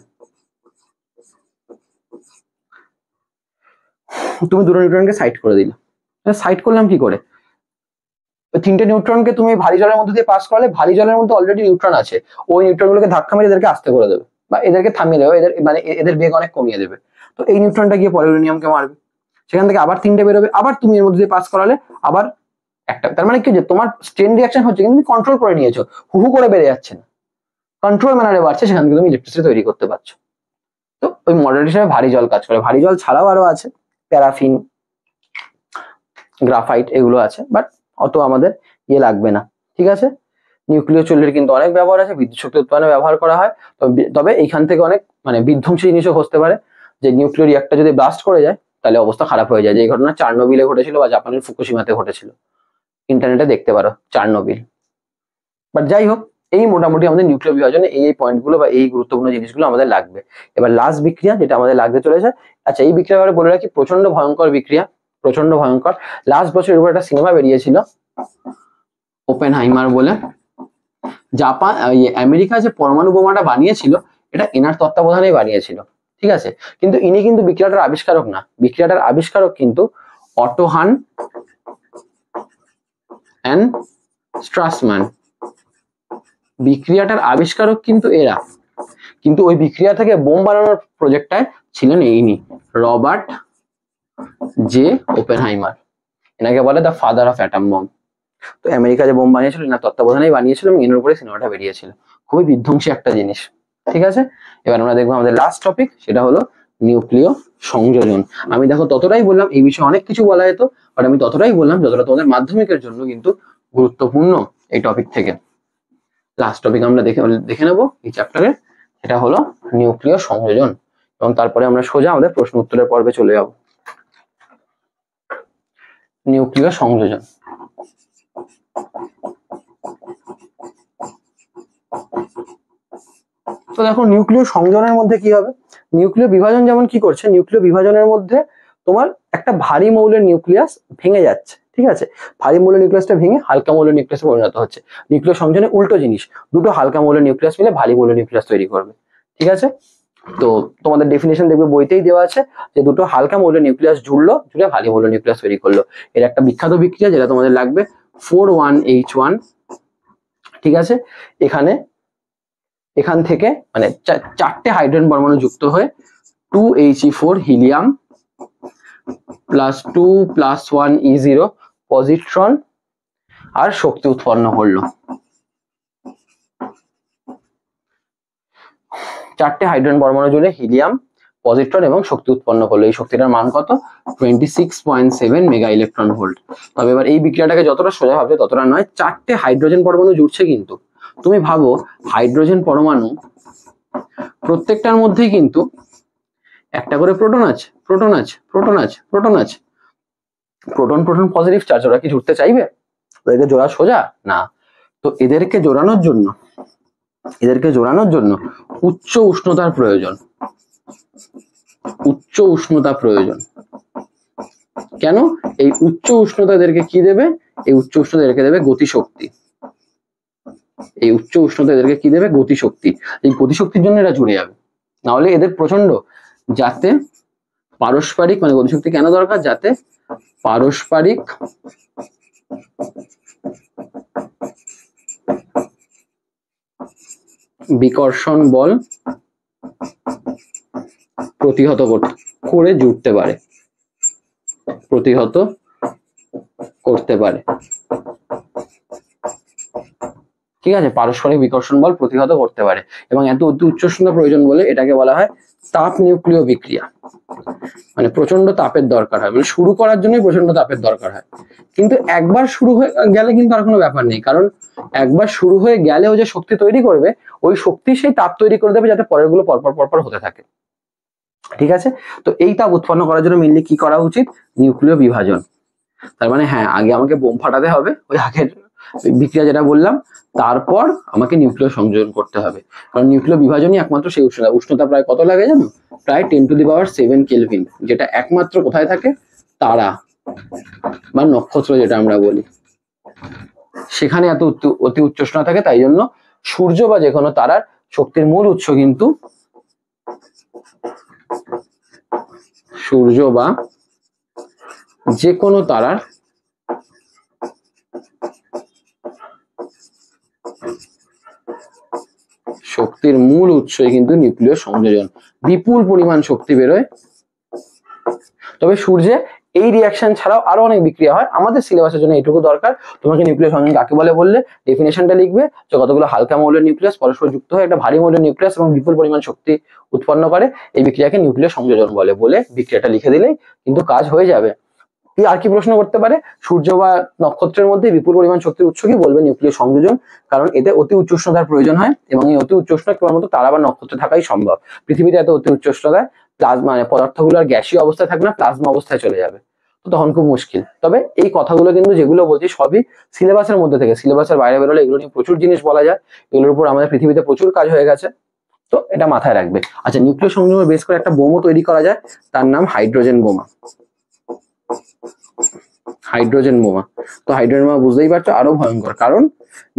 তুমি 2টো নিউট্রনকে সাইড করে দিলে। সাইড করলাম কি করে? 3টে নিউট্রনকে তুমি ভারী জলের মধ্যে দিয়ে পাস করলে, ভারী জলের মধ্যে অলরেডি নিউট্রন আছে, ওই নিউট্রনগুলোকে ধাক্কা মেরে এদেরকে আস্তে করে দেবে বা এদেরকে থামিয়ে দেবে, এদের মানে এদের বেগ অনেক কমিয়ে দেবে। তো এই নিউট্রনটা গিয়ে পরে ইউরেনিয়ামকে মারবে, সেখান থেকে আবার 3টে বেরোবে, আবার তুমি এর মধ্যে দিয়ে পাস করালে আবার একটা। তার মানে কি, যে তোমার চেইন রিঅ্যাকশন হচ্ছে কিন্তু তুমি কন্ট্রোল করে নিয়েছো, হু করে বেড়ে যাচ্ছে না, কন্ট্রোল ম্যানারে বাড়ছে, সেখান থেকে তুমি ইলেকট্রিসিটি তৈরি করতে পারছো। তো ওই মডারেটর হিসেবে ভারী জল কাজ করে। ভারী জল ছাড়াও আরো আছে, প্যারাফিন, গ্রাফাইট, এগুলো আছে, বাট অত আমাদের ইয়ে লাগবে না, ঠিক আছে। নিউক্লিয় চুল্লির কিন্তু অনেক ব্যবহার আছে, বিদ্যুৎ শক্তি উৎপাদনে ব্যবহার করা হয়। তবে এইখান থেকে অনেক মানে বিধ্বংসী জিনিসও ঘটতে পারে, যে নিউক্লিয় রিঅ্যাক্টর যদি ব্লাস্ট করে যায় তাহলে অবস্থা খারাপ হয়ে যায়, যে এই ঘটনা চার্নোবিলে ঘটেছিল বা জাপানের ফুকুশিমাতে ঘটেছিল, ইন্টারনেটে দেখতে পারো চার্নোবিল। বাট যাই হোক, এই মোটামুটি আমাদের নিউক্লিয় বিভাজনে এই পয়েন্টগুলো বা এই গুরুত্বপূর্ণ জিনিসগুলো আমাদের লাগবে। এবার লাস্ট বিক্রিয়া যেটা আমাদের লাগতে চলেছে, আচ্ছা এই বিক্রিয়া বলে রাখি, প্রচন্ড ভয়ঙ্কর বিক্রিয়া, প্রচন্ড ভয়ঙ্কর। লাস্ট বছর এর উপর একটা সিনেমা বেরিয়েছিল ওপেনহাইমার বলে। জাপান আমেরিকা যে পরমাণু বোমাটা বানিয়েছিল, এটা এনার তত্ত্বাবধানেই বানিয়েছিল, ঠিক আছে। কিন্তু ইনি কিন্তু বিক্রিয়াটার আবিষ্কারক না, বিক্রিয়াটার আবিষ্কারক কিন্তু অটো হান এন্ড স্ট্রাসম্যান। বিক্রিয়াটার আবিষ্কারক কিন্তু এরা, কিন্তু ওই বিক্রিয়া থেকে বোম বানানোর প্রজেক্টটায় ছিলেন ইনি, রবার্ট জে ওপেনহাইমার। এনাকে বলে the father of atom bomb. তো আমেরিকা যে বোম বানিয়েছিল না তত্ত্বাবধানেই বানিয়েছিল, এবং এর উপরে সিনেমাটা বেরিয়েছিল। খুবই বিধ্বংসী একটা জিনিস, ঠিক আছে। এবার আমরা দেখবো আমাদের লাস্ট টপিক, সেটা হলো নিউক্লিয় সংযোজন। আমি দেখো ততটাই বললাম, এই বিষয়ে অনেক কিছু বলা যেত, বাট আমি ততটাই বললাম যতটা তোমাদের মাধ্যমিকের জন্য কিন্তু গুরুত্বপূর্ণ এই টপিক থেকে। লাস্ট টপিক আমরা দেখে নেবো এই চ্যাপ্টারে, সেটা হলো নিউক্লিয় সংযোজন, এবং তারপরে আমরা সোজা আমাদের প্রশ্ন উত্তরের পর্বে চলে যাব। নিউক্লিয় সংযোজন, তো দেখো নিউক্লিয় সংযোজনের মধ্যে কি হবে। নিউক্লিয় বিভাজন যেমন কি করছে, নিউক্লিয় বিভাজনের মধ্যে তোমার একটা ভারী মৌলের নিউক্লিয়াস ভেঙে যাচ্ছে, ঠিক আছে। ভারী মৌলের নিউক্লিয়াসটা ভেঙে হালকা মৌলের নিউক্লিয়াসে পরিণত হচ্ছে। নিউক্লিয় সংযোজনে উল্টো জিনিস, দুটো হালকা মৌলের নিউক্লিয়াস মিলে ভারী মৌলের নিউক্লিয়াস তৈরি করবে, ঠিক আছে। তো তোমাদের ডেফিনেশন দেখবে বইতেই দেওয়া আছে, যে দুটো হালকা মৌলের নিউক্লিয়াস জুড়ে ভারী মৌলের নিউক্লিয়াস তৈরি করলো। এর একটা বিখ্যাত বিক্রিয়া যেটা তোমাদের লাগবে 41H1, ঠিক আছে। এখান থেকে মানে 4টে হাইড্রোজেন পরমাণু যুক্ত হয়ে 2He4 helium plus 2 plus 1 E0 positron আর শক্তি উৎপন্ন করলো। 4টে হাইড্রোজেন পরমাণু জুড়ে হিলিয়াম, পজিট্রন এবং শক্তি উৎপন্ন করলো। এই শক্তিটার মান কত? 26.7 মেগা ইলেকট্রন ভোল্ট। তবে এবার এই বিক্রিয়াটাকে যতটা সোজা ভাবছে ততটা নয়, 4টে হাইড্রোজেন পরমাণু জুড়ছে, কিন্তু তুমি ভাবো হাইড্রোজেন পরমাণু প্রত্যেকটার মধ্যেই কিন্তু একটা করে প্রোটন আছে, প্রোটন আছে, প্রোটন আছে, প্রোটন আছে। প্রোটন প্রোটন পজিটিভ চার্জ, ওরা কি জুড়তে চাইবে? ওদেরকে জোড়া সোজা না। তো এদেরকে জোড়ানোর জন্য উচ্চ উষ্ণতার প্রয়োজন, উচ্চ উষ্ণতা প্রয়োজন। কেন? এই উচ্চ উষ্ণতা এদেরকে কি দেবে? এই উচ্চ উষ্ণতা এদেরকে দেবে গতিশক্তি। এই উচ্চ উষ্ণতা এদেরকে কি দেবে? গতিশক্তি। এই গতিশক্তির জন্য এরা জুড়ে যাবে, নাহলে এদের প্রচন্ড, যাতে পারস্পরিক মানে গতিশক্তি কেন দরকার? যাতে পারস্পরিক বিকর্ষণ বল প্রতিহত করে জুড়তে পারে, প্রতিহত করতে পারে। ঠিক আছে, পারস্পরিক বিকর্ষণ বল প্রতিহত করতে পারে, এবং এত অতি উচ্চ উষ্ণতা প্রয়োজন বলে এটাকে বলা হয় তাপ নিউক্লিয় বিক্রিয়া। মানে প্রচন্ড তাপের দরকার হয়, মানে শুরু করার জন্যই প্রচন্ড তাপের দরকার হয়। কিন্তু একবার শুরু হয়ে গেলে কিন্তু আর কোনো ব্যাপার নেই, কারণ একবার শুরু হয়ে গেলেও যে শক্তি তৈরি করবে, ওই শক্তি সেই তাপ তৈরি করে দেবে যাতে পরের গুলো পরপর পরপর হতে থাকে। ঠিক আছে, তো এই তাপ উৎপন্ন করার জন্য মেনলি কি করা উচিত? নিউক্লিয় বিভাজন। তার মানে হ্যাঁ, আগে আমাকে বোম ফাটাতে হবে, ওই আগের বিক্রিয়া যেটা বললাম, তারপর আমাকে নিউক্লিয় সংযোজন করতে হবে। কারণ নিউক্লিয় বিভাজনই একমাত্র সেই উষ্ণতা, উষ্ণতা প্রায় কত লাগে জানো? প্রায় 10⁻⁷ কেলভিন, যেটা একমাত্র কোথায় থাকে? তারা বা নক্ষত্র যেটা আমরা বলি, সেখানে এত অতি উচ্চ উষ্ণতা থাকে। তাই জন্য সূর্য বা যে কোনো তারার শক্তির মূল উৎস কিন্তু সূর্য বা যে কোনো তারার শক্তির মূল উৎসই কিন্তু নিউক্লিয় সংযোজন। বিপুল পরিমাণ শক্তি বেরোয়। তবে সূর্যে এই রিয়াকশন ছাড়াও আরো অনেক বিক্রিয়া হয়, আমাদের সিলেবাসের জন্য এইটুকু দরকার। তোমাকে নিউক্লিয় সংযোজন কাকে বলে বললে ডেফিনেশনটা লিখবে, যে কতগুলো হালকা মৌলের নিউক্লিয়াস পরস্পর যুক্ত হয়ে একটা ভারী মৌলের নিউক্লিয়াস এবং বিপুল পরিমাণ শক্তি উৎপন্ন করে, এই বিক্রিয়াকে নিউক্লিয় সংযোজন বলে। বলে বিক্রিয়াটা লিখে দিলেই কিন্তু কাজ হয়ে যাবে। কি আর কি প্রশ্ন করতে পারে? সূর্য বা নক্ষত্রের মধ্যে বিপুল পরিমাণ শক্তির উৎস কি? বলবে নিউক্লিয় সংযোজন, কারণ এতে অতি উচ্চ উষ্ণতার প্রয়োজন হয়, এবং এই অতি উচ্চ উষ্ণতা কেবলমাত্র তারা বা নক্ষত্রে থাকাই সম্ভব। পৃথিবীতে এত অতি উচ্চ উষ্ণতায় প্লাজমা মানে পদার্থগুলো আর গ্যাসীয় অবস্থায় থাকবে না, প্লাজমা অবস্থায় চলে যাবে, তো তখন খুব মুশকিল। তবে এই কথাগুলো কিন্তু যেগুলো বলছি সবই সিলেবাসের মধ্যে থেকে, সিলেবাসের বাইরে বেরোলে এগুলো নিয়ে প্রচুর জিনিস বলা যায়, এগুলোর উপর আমাদের পৃথিবীতে প্রচুর কাজ হয়ে গেছে, তো এটা মাথায় রাখবে। আচ্ছা, নিউক্লিয় সংযোজন বেস করে একটা বোমও তৈরি করা যায়, তার নাম হাইড্রোজেন বোমা। হাইড্রোজেন বোমা, তো হাইড্রোজেন বোমা বুঝতেই পারছো আরো ভয়ঙ্কর, কারণ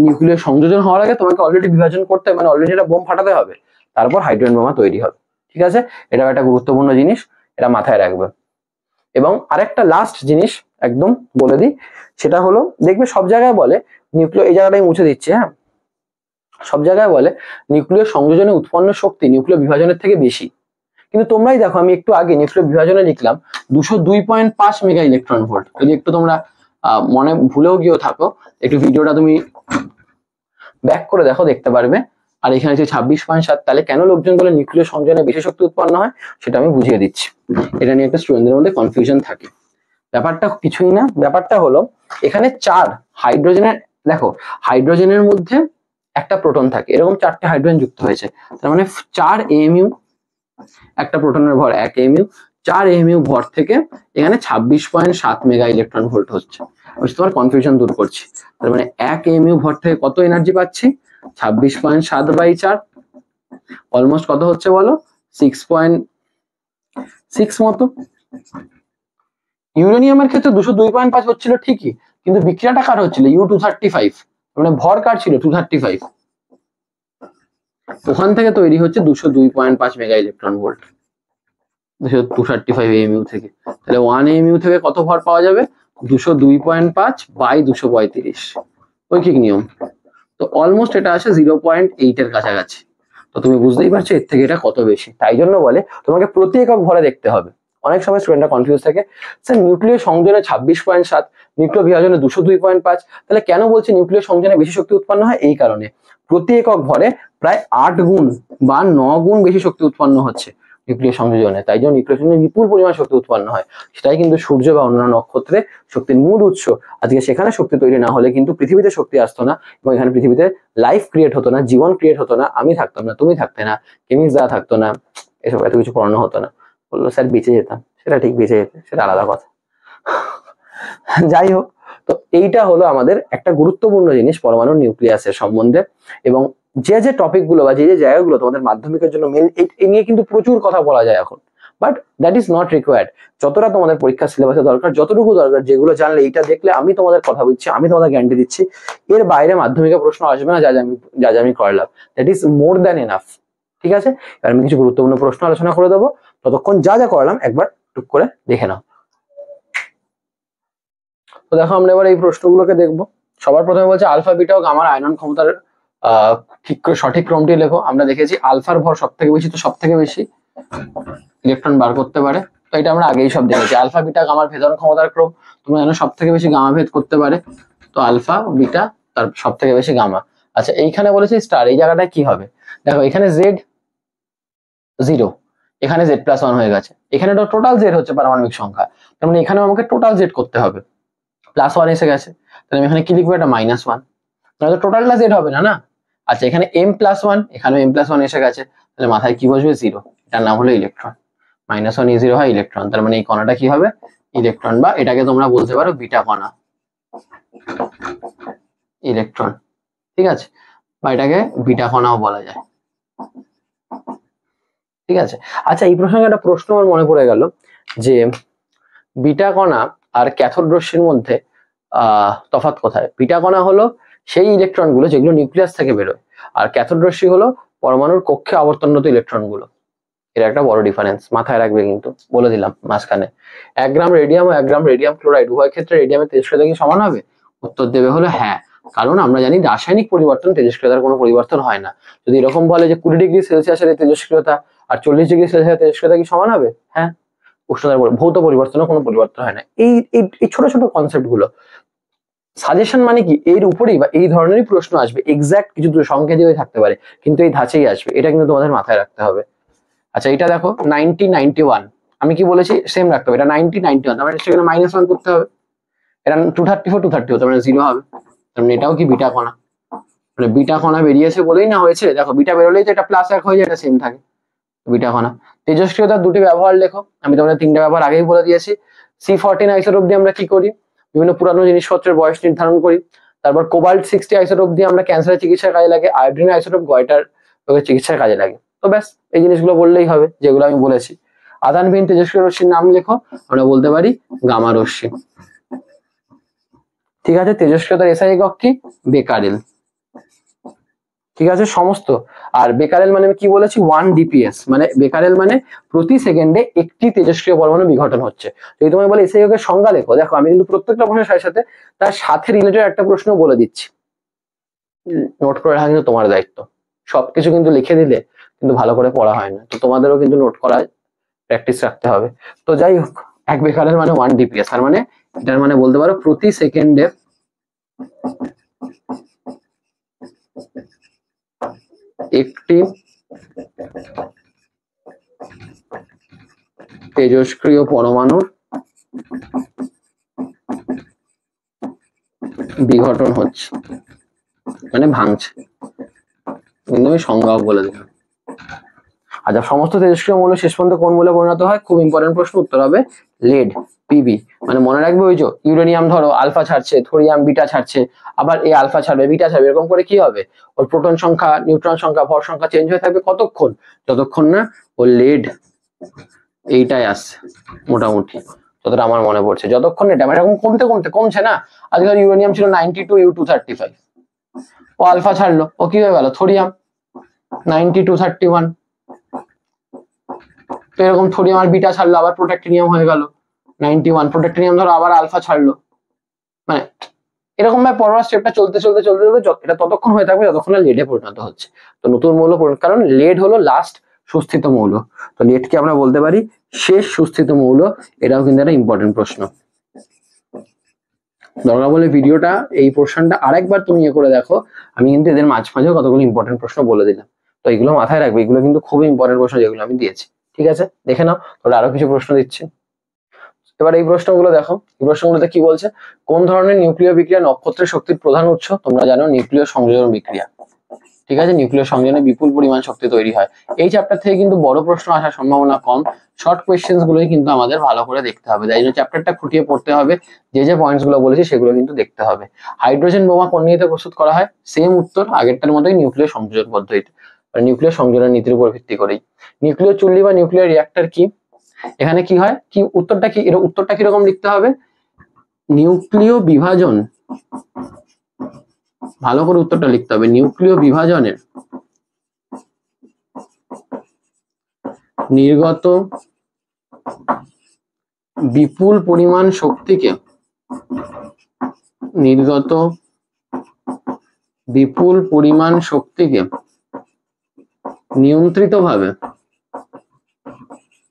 নিউক্লিয় সংযোজন হওয়ার আগে তোমাকে অলরেডি বিভাজন করতে হবে, মানে অলরেডি একটা বোম ফাটাতে হবে, তারপর হাইড্রোজেন বোমা তৈরি হবে। ঠিক আছে, এটাও একটা গুরুত্বপূর্ণ জিনিস, এটা মাথায় রাখবে। এবং আরেকটা লাস্ট জিনিস একদম বলে দিই, সেটা হলো দেখবে সব জায়গায় বলে নিউক্লিয়, এই জায়গাটাই মুছে দিচ্ছে, হ্যাঁ, সব জায়গায় বলে নিউক্লিয় সংযোজনে উৎপন্ন শক্তি নিউক্লিয় বিভাজনের থেকে বেশি। কিন্তু তোমরাই দেখো, আমি একটু আগে নিউক্লিয় বিভাজনে লিখলাম 202.5 মেগা ইলেকট্রন ভোল্ট। যদি একটু তোমরা মনে ভুলেও গিয়েও থাকো, একটু ভিডিওটা তুমি ব্যাক করে দেখো, দেখতে পারবে। আর এখানে যে 26.7, তাহলে কেন লোকজন বলে নিউক্লিয় সংযোজনে বেশি শক্তি উৎপন্ন হয়, সেটা আমি বুঝিয়ে দিচ্ছি। এটা নিয়ে একটা স্টুডেন্টদের মধ্যে কনফিউশন থাকে। ব্যাপারটা কিছুই না, ব্যাপারটা হলো এখানে 4 হাইড্রোজেনের, দেখো হাইড্রোজেনের মধ্যে একটা প্রোটন থাকে, এরকম 4টে হাইড্রোজেন যুক্ত হয়েছে, তার মানে 4 AMU, একটা প্রোটনের ভর 1 AMU, 4 AMU ভর থেকে এখানে 26.7 মেগা ইলেকট্রন ভোল্ট হচ্ছে। আমি তোমার কনফিউশন দূর করছি। তার মানে 1 AMU ভর থেকে কত এনার্জি পাচ্ছি? 26.7/4, অলমোস্ট কত হচ্ছে বলো? 6.6 মতো। ইউরেনিয়ামের ক্ষেত্রে 202.5 হচ্ছিল ঠিকই, কিন্তু বিক্রিয়াটা কার হচ্ছিল? U235, মানে ভর কার ছিল? 235, ওখান থেকে তৈরি হচ্ছে 202.5 মেগা ইলেকট্রন ভোল্ট 235 AMU থেকে। তাহলে 1 AMU থেকে কত ভর পাওয়া যাবে? 202.5/235, ঐকিক নিয়ম। তো অলমোস্ট এটা আসে 0.8 এর কাছাকাছি। তো তুমি বুঝতেই পারছো এর থেকে এটা কত বেশি। তাই জন্য বলে তোমাকে প্রতি একক ভরে দেখতে হবে। অনেক সময় স্টুডেন্টরা কনফিউজ থাকে, স্যার নিউক্লিয় সংযোজনে 26.7, নিউক্লিয় বিভাজনে 202.5, তাহলে কেন বলছে নিউক্লিয় সংযোজনে বেশি শক্তি উৎপন্ন হয়? এই কারণে প্রতি একক ভরে প্রায় 8 গুণ বা 9 গুণ বেশি শক্তি উৎপন্ন হচ্ছে নিউক্লিয় সংযোজনে। তাই জন্য নিউক্লিয় সংযোজনে বিপুল পরিমাণ শক্তি উৎপন্ন হয়। সেটাই কিন্তু সূর্য বা অন্যান্য নক্ষত্রে শক্তির মূল উৎস। আজকে সেখানে শক্তি তৈরি না হলে কিন্তু পৃথিবীতে শক্তি আসতো না, এবং এখানে পৃথিবীতে লাইফ ক্রিয়েট হতো না, জীবন ক্রিয়েট হতো না, আমি থাকতাম না, তুমি থাকতে না, কেমিক্স দা থাকতো না, এসব এত কিছু পড়ানো হতো না। বললো স্যার বেঁচে যেতাম, সেটা ঠিক বেঁচে যেতে, সেটা আলাদা কথা। যাই হোক, তো এইটা হলো আমাদের একটা গুরুত্বপূর্ণ জিনিস পরমাণু নিউক্লিয়াসের সম্বন্ধে। এবং যে যে টপিক গুলো বা যে যে জায়গাগুলো তোমাদের মাধ্যমিকের জন্য মেন, এই নিয়ে কিন্তু প্রচুর কথা বলা যায় এখন, but that is not required. যতটা তোমাদের পরীক্ষার সিলেবাসে দরকার, যতটুকু দরকার, যেগুলো জানলে এইটা দেখলে আমি তোমাদের কথা বলছি, আমি তোমাদের গ্যারান্টি দিচ্ছি এর বাইরে মাধ্যমিকের প্রশ্ন আসবে না, যা আমি করলাম, that is more than enough. ঠিক আছে, এবার আমি কিছু গুরুত্বপূর্ণ প্রশ্ন আলোচনা করে দেবো, ততক্ষণ যা যা করলাম একবার টুক করে দেখে নাও। তো দেখো, আমরা এবার এই প্রশ্নগুলোকে দেখবো। সবার প্রথমে বলছে আলফা বিটা ও গামার আয়নন ক্ষমতার ঠিক করে সঠিক ক্রমটি লেখো। আমরা দেখেছি আলফার ভর সব থেকে বেশি, তো সব থেকে বেশি ইলেকট্রন বার করতে পারে, তো এটা আমরা আগেই সব দেখেছি। আলফা বিটা গামার ভেদন ক্ষমতার ক্রম, তোমরা জানো সব থেকে বেশি গামা ভেদ করতে পারে, তো আলফা বিটা তার সব থেকে বেশি গামা। আচ্ছা এইখানে বলেছে স্টার, এই জায়গাটা কি হবে দেখো, এখানে জেড 0, এখানে z+1 হয়ে গেছে, এখানে টোটাল জেড হচ্ছে পারমাণবিক সংখ্যা, তার মানে এখানে আমাকে টোটাল জেড করতে হবে, +1 এসে গেছে, তাহলে আমি এখানে কি লিখবো, এটা -1, তাহলে টোটালটা জেড হবে না না। আচ্ছা এখানে m+1, এখানে m+1 এসে গেছে, তাহলে মাথায় কি বসবে, 0, এটার নাম হলো ইলেকট্রন, -1 হয় ইলেকট্রন, তার মানে এই কণাটা কি হবে, ইলেকট্রন, বা এটাকে তোমরা বলতে পারো বিটা কণা, ইলেকট্রন, ঠিক আছে, বা এটাকে বিটা কণাও বলা যায়, ঠিক আছে। আচ্ছা এই প্রসঙ্গে একটা প্রশ্ন আমার মনে পড়ে গেল, যে বিটা কণা আর ক্যাথোড রশ্মির মধ্যে তফাৎ কোথায়? বিটা কণা হলো সেই ইলেকট্রন গুলো যেগুলো নিউক্লিয়াস থেকে বেরোয়, আর ক্যাথোড রশ্মি হলো পরমাণুর কক্ষে আবর্তনরত ইলেকট্রন গুলো, এর একটা বড় ডিফারেন্স মাথায় রাখবে, কিন্তু বলে দিলাম মাঝখানে। 1 গ্রাম রেডিয়াম ও 1 গ্রাম রেডিয়াম ক্লোরাইড উভয় ক্ষেত্রে রেডিয়ামের তেজস্ক্রিয়তা কি সমান হবে? উত্তর দেবে হলো হ্যাঁ, কারণ আমরা জানি রাসায়নিক পরিবর্তন তেজস্ক্রিয়তার কোনো পরিবর্তন হয় না। যদি এরকম বলে যে 20 ডিগ্রি সেলসিয়াসের তেজস্ক্রিয়তা আর 40 ডিগ্রি সেলসিয়াসের তেজস্ক্রিয়তা কি সমান হবে? হ্যাঁ, উষ্ণতার ভৌত পরিবর্তনের কোনো পরিবর্তন হয় না। এই ছোট ছোট কনসেপ্ট গুলো, সাজেশন মানে কি এর উপরেই বা এই ধরনেরই প্রশ্ন আসবে, এক্সাক্ট কিছু সংখ্যা দিয়ে থাকতে পারে, কিন্তু এই ধাঁচেই আসবে, এটা কিন্তু তোমাদের মাথায় রাখতে হবে। আচ্ছা এটা দেখো 9091, আমি কি বলেছি সেম রাখতে হবে, এটা 9091, তার মানে সেখানে -1 করতে হবে, এটা 234 তার মানে 0 হবে, তার মানে এটাও কি বিটা কণা, মানে বিটা কণা বেরিয়েছে বলেই না হয়েছে, দেখো বিটা বেরোলেই তো এটা +1 হয়ে যায়, এটা সেম থাকে, বিটা কণা। তেজস্ক্রিয়তার দুটি ব্যবহার লেখো, আমি তোমাদের 3টা ব্যবহার আগেই বলে দিয়েছি। C14 আইসোটোপ দিয়ে আমরা কি করি, বিভিন্ন পুরানো জিনিসপত্রের বয়স নির্ধারণ করি। তারপর কোবাল্ট 60 আইসোটোপ দিয়ে আমরা ক্যান্সারের চিকিৎসার কাজে লাগে, আয়োডিন আইসোটোপ গয়টার রোগের চিকিৎসার কাজে লাগে। তো ব্যাস এই জিনিসগুলো বললেই হবে যেগুলো আমি বলেছি। আধানবিহীন তেজস্ক্রিয় রশ্মির নাম লেখো, আমরা বলতে পারি গামা রশ্মি, ঠিক আছে। তেজস্ক্রিয়তার এসআই একক কি, বেকারেল, ঠিক আছে সমস্ত। আর বেকারেল মানে কি বলেছি, 1 dps, মানে বেকারেল মানে প্রতি সেকেন্ডে একটি তেজস্ক্রিয় পরমাণু বিঘটন হচ্ছে। যদি তোমায় বলে এসআই এককের সংজ্ঞা লেখো, দেখো আমি কিন্তু প্রত্যেকটা প্রশ্নের সাথে তার সাথে রিলেটেড একটা প্রশ্ন বলে দিচ্ছি, নোট করে রাখা কিন্তু তোমার দায়িত্ব, সবকিছু কিন্তু লিখে দিলে কিন্তু ভালো করে পড়া হয় না, তো তোমাদেরও কিন্তু নোট করা প্র্যাকটিস রাখতে হবে। তো যাই হোক, এক বেকারেল মানে 1 dps, তার মানে এটার মানে বলতে পারো প্রতি সেকেন্ডে একটি তেজস্ক্রিয় পরমাণুর বিঘটন হচ্ছে, মানে ভাঙছে, কিন্তু আমি সংজ্ঞাও বলে দিলাম। আচ্ছা সমস্ত তেজস্ক্রিয় মৌল শেষ পর্যন্ত কোন মৌলে পরিণত হয়, খুব ইম্পর্টেন্ট প্রশ্ন, উত্তর হবে লেড, পিবি। মানে মনে রাখবে ওই যে ইউরেনিয়াম ধরো আলফা ছাড়ছে, থোরিয়াম বিটা ছাড়ছে, আবার এই আলফা ছাড়বে বিটা ছাড়বে, এরকম করে কি হবে, ওর প্রোটন সংখ্যা নিউট্রন সংখ্যা ভর সংখ্যা চেঞ্জ হয়ে থাকবে, কতক্ষণ, যতক্ষণ না ও লেড এইটাই আসছে, মোটামুটি যতটা আমার মনে পড়ছে, যতক্ষণ এটা এরকম কমতে কমতে কমছে না। আজকাল ইউরেনিয়াম ছিল 92, U235, ও আলফা ছাড়লো, ও কি হয়ে গেল থোরিয়াম 9231, তো এরকম থোরিয়াম আর বিটা ছাড়লো, আবার প্রোট্যাক্টিনিয়াম হয়ে গেল 91, প্রোট্যাক্টিনিয়াম ধরো আবার আলফা ছাড়লো, মানে এরকম ভাবে পরপর স্টেপটা চলতে চলতে চলতে চলতে এটা ততক্ষণ হয়ে থাকবে যতক্ষণ না লেডে পরিণত হচ্ছে। তো নতুন মৌল, কারণ লেড হলো লাস্ট সুস্থিত মৌল, তো লেডকে আমরা বলতে পারি শেষ সুস্থিত মৌল, এটাও কিন্তু একটা ইম্পর্টেন্ট প্রশ্ন। দরকার বলে ভিডিওটা এই পোর্শনটা আরেকবার তুমি ইয়ে করে দেখো, আমি কিন্তু এদের মাঝেও কতগুলো ইম্পর্টেন্ট প্রশ্ন বলে দিলাম, তো এগুলো মাথায় রাখবে, এগুলো কিন্তু খুবই ইম্পর্টেন্ট প্রশ্ন যেগুলো আমি দিয়েছি, ঠিক আছে। দেখে নাও, তাহলে আরো কিছু প্রশ্ন দিচ্ছি। এবার এই প্রশ্নগুলো দেখো, এই প্রশ্নগুলোতে কি বলছে, কোন ধরনের নিউক্লিয় বিক্রিয়া নক্ষত্রের শক্তির প্রধান উৎস? তোমরা জানো নিউক্লিয় সংযোজন বিক্রিয়া, ঠিক আছে, নিউক্লিয় সংযোজনে বিপুল পরিমাণ শক্তি তৈরি হয়। এই চ্যাপ্টার থেকে কিন্তু বড় প্রশ্ন আসার সম্ভাবনা কম, শর্ট কোয়েশ্চেন্স গুলোই কিন্তু আমাদের ভালো করে দেখতে হবে, তাই জন্য চ্যাপ্টারটা খুঁটিয়ে পড়তে হবে, যে পয়েন্টস গুলো বলেছি সেগুলো কিন্তু দেখতে হবে। হাইড্রোজেন বোমা কোন নীতিতে প্রস্তুত করা হয়? সেম উত্তর আগেরটার মতোই, নিউক্লিয় সংযোজন পদ্ধতিতে, নিউক্লিয় সংযোজন নীতির উপর ভিত্তি করেই। নিউক্লিয় চুল্লি বা নিউক্লিয়ার রিঅ্যাক্টর কি? এখানে কি হয়, কি উত্তরটা কি, এর উত্তরটা কিরকম লিখতে হবে, নিউক্লিয় বিভাজন, ভালো করে উত্তরটা লিখতে হবে, নিউক্লিয় বিভাজনের নির্গত বিপুল পরিমাণ শক্তিকে, নির্গত বিপুল পরিমাণ শক্তিকে নিয়ন্ত্রিতভাবে,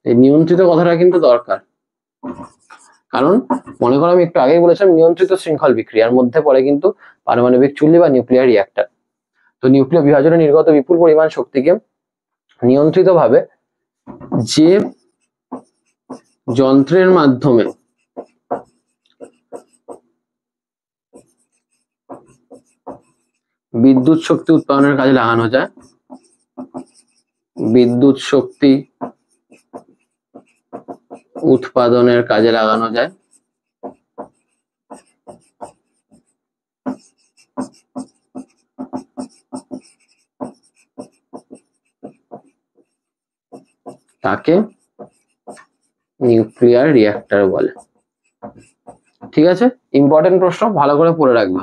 এই নিয়ন্ত্রিত কথাটা কিন্তু দরকার, কারণ মনে করো আমি একটু আগেই বলেছিলাম নিয়ন্ত্রিত শৃঙ্খল বিক্রিয়ার মধ্যে পড়ে কিন্তু পারমাণবিক চুল্লি বা নিউক্লিয়ার রিঅ্যাক্টর। তো নিউক্লিয় বিভাজনে নির্গত বিপুল পরিমাণ শক্তিকে নিয়ন্ত্রিতভাবে যে যন্ত্রের মাধ্যমে বিদ্যুৎ শক্তি উৎপাদনের কাজে লাগানো যায়, বিদ্যুৎ শক্তি উৎপাদনের কাজে লাগানো যায়, তাকে নিউক্লিয়ার রিঅ্যাক্টর বলে। ঠিক আছে, ইম্পর্টেন্ট প্রশ্ন, ভালো করে পড়ে রাখবা।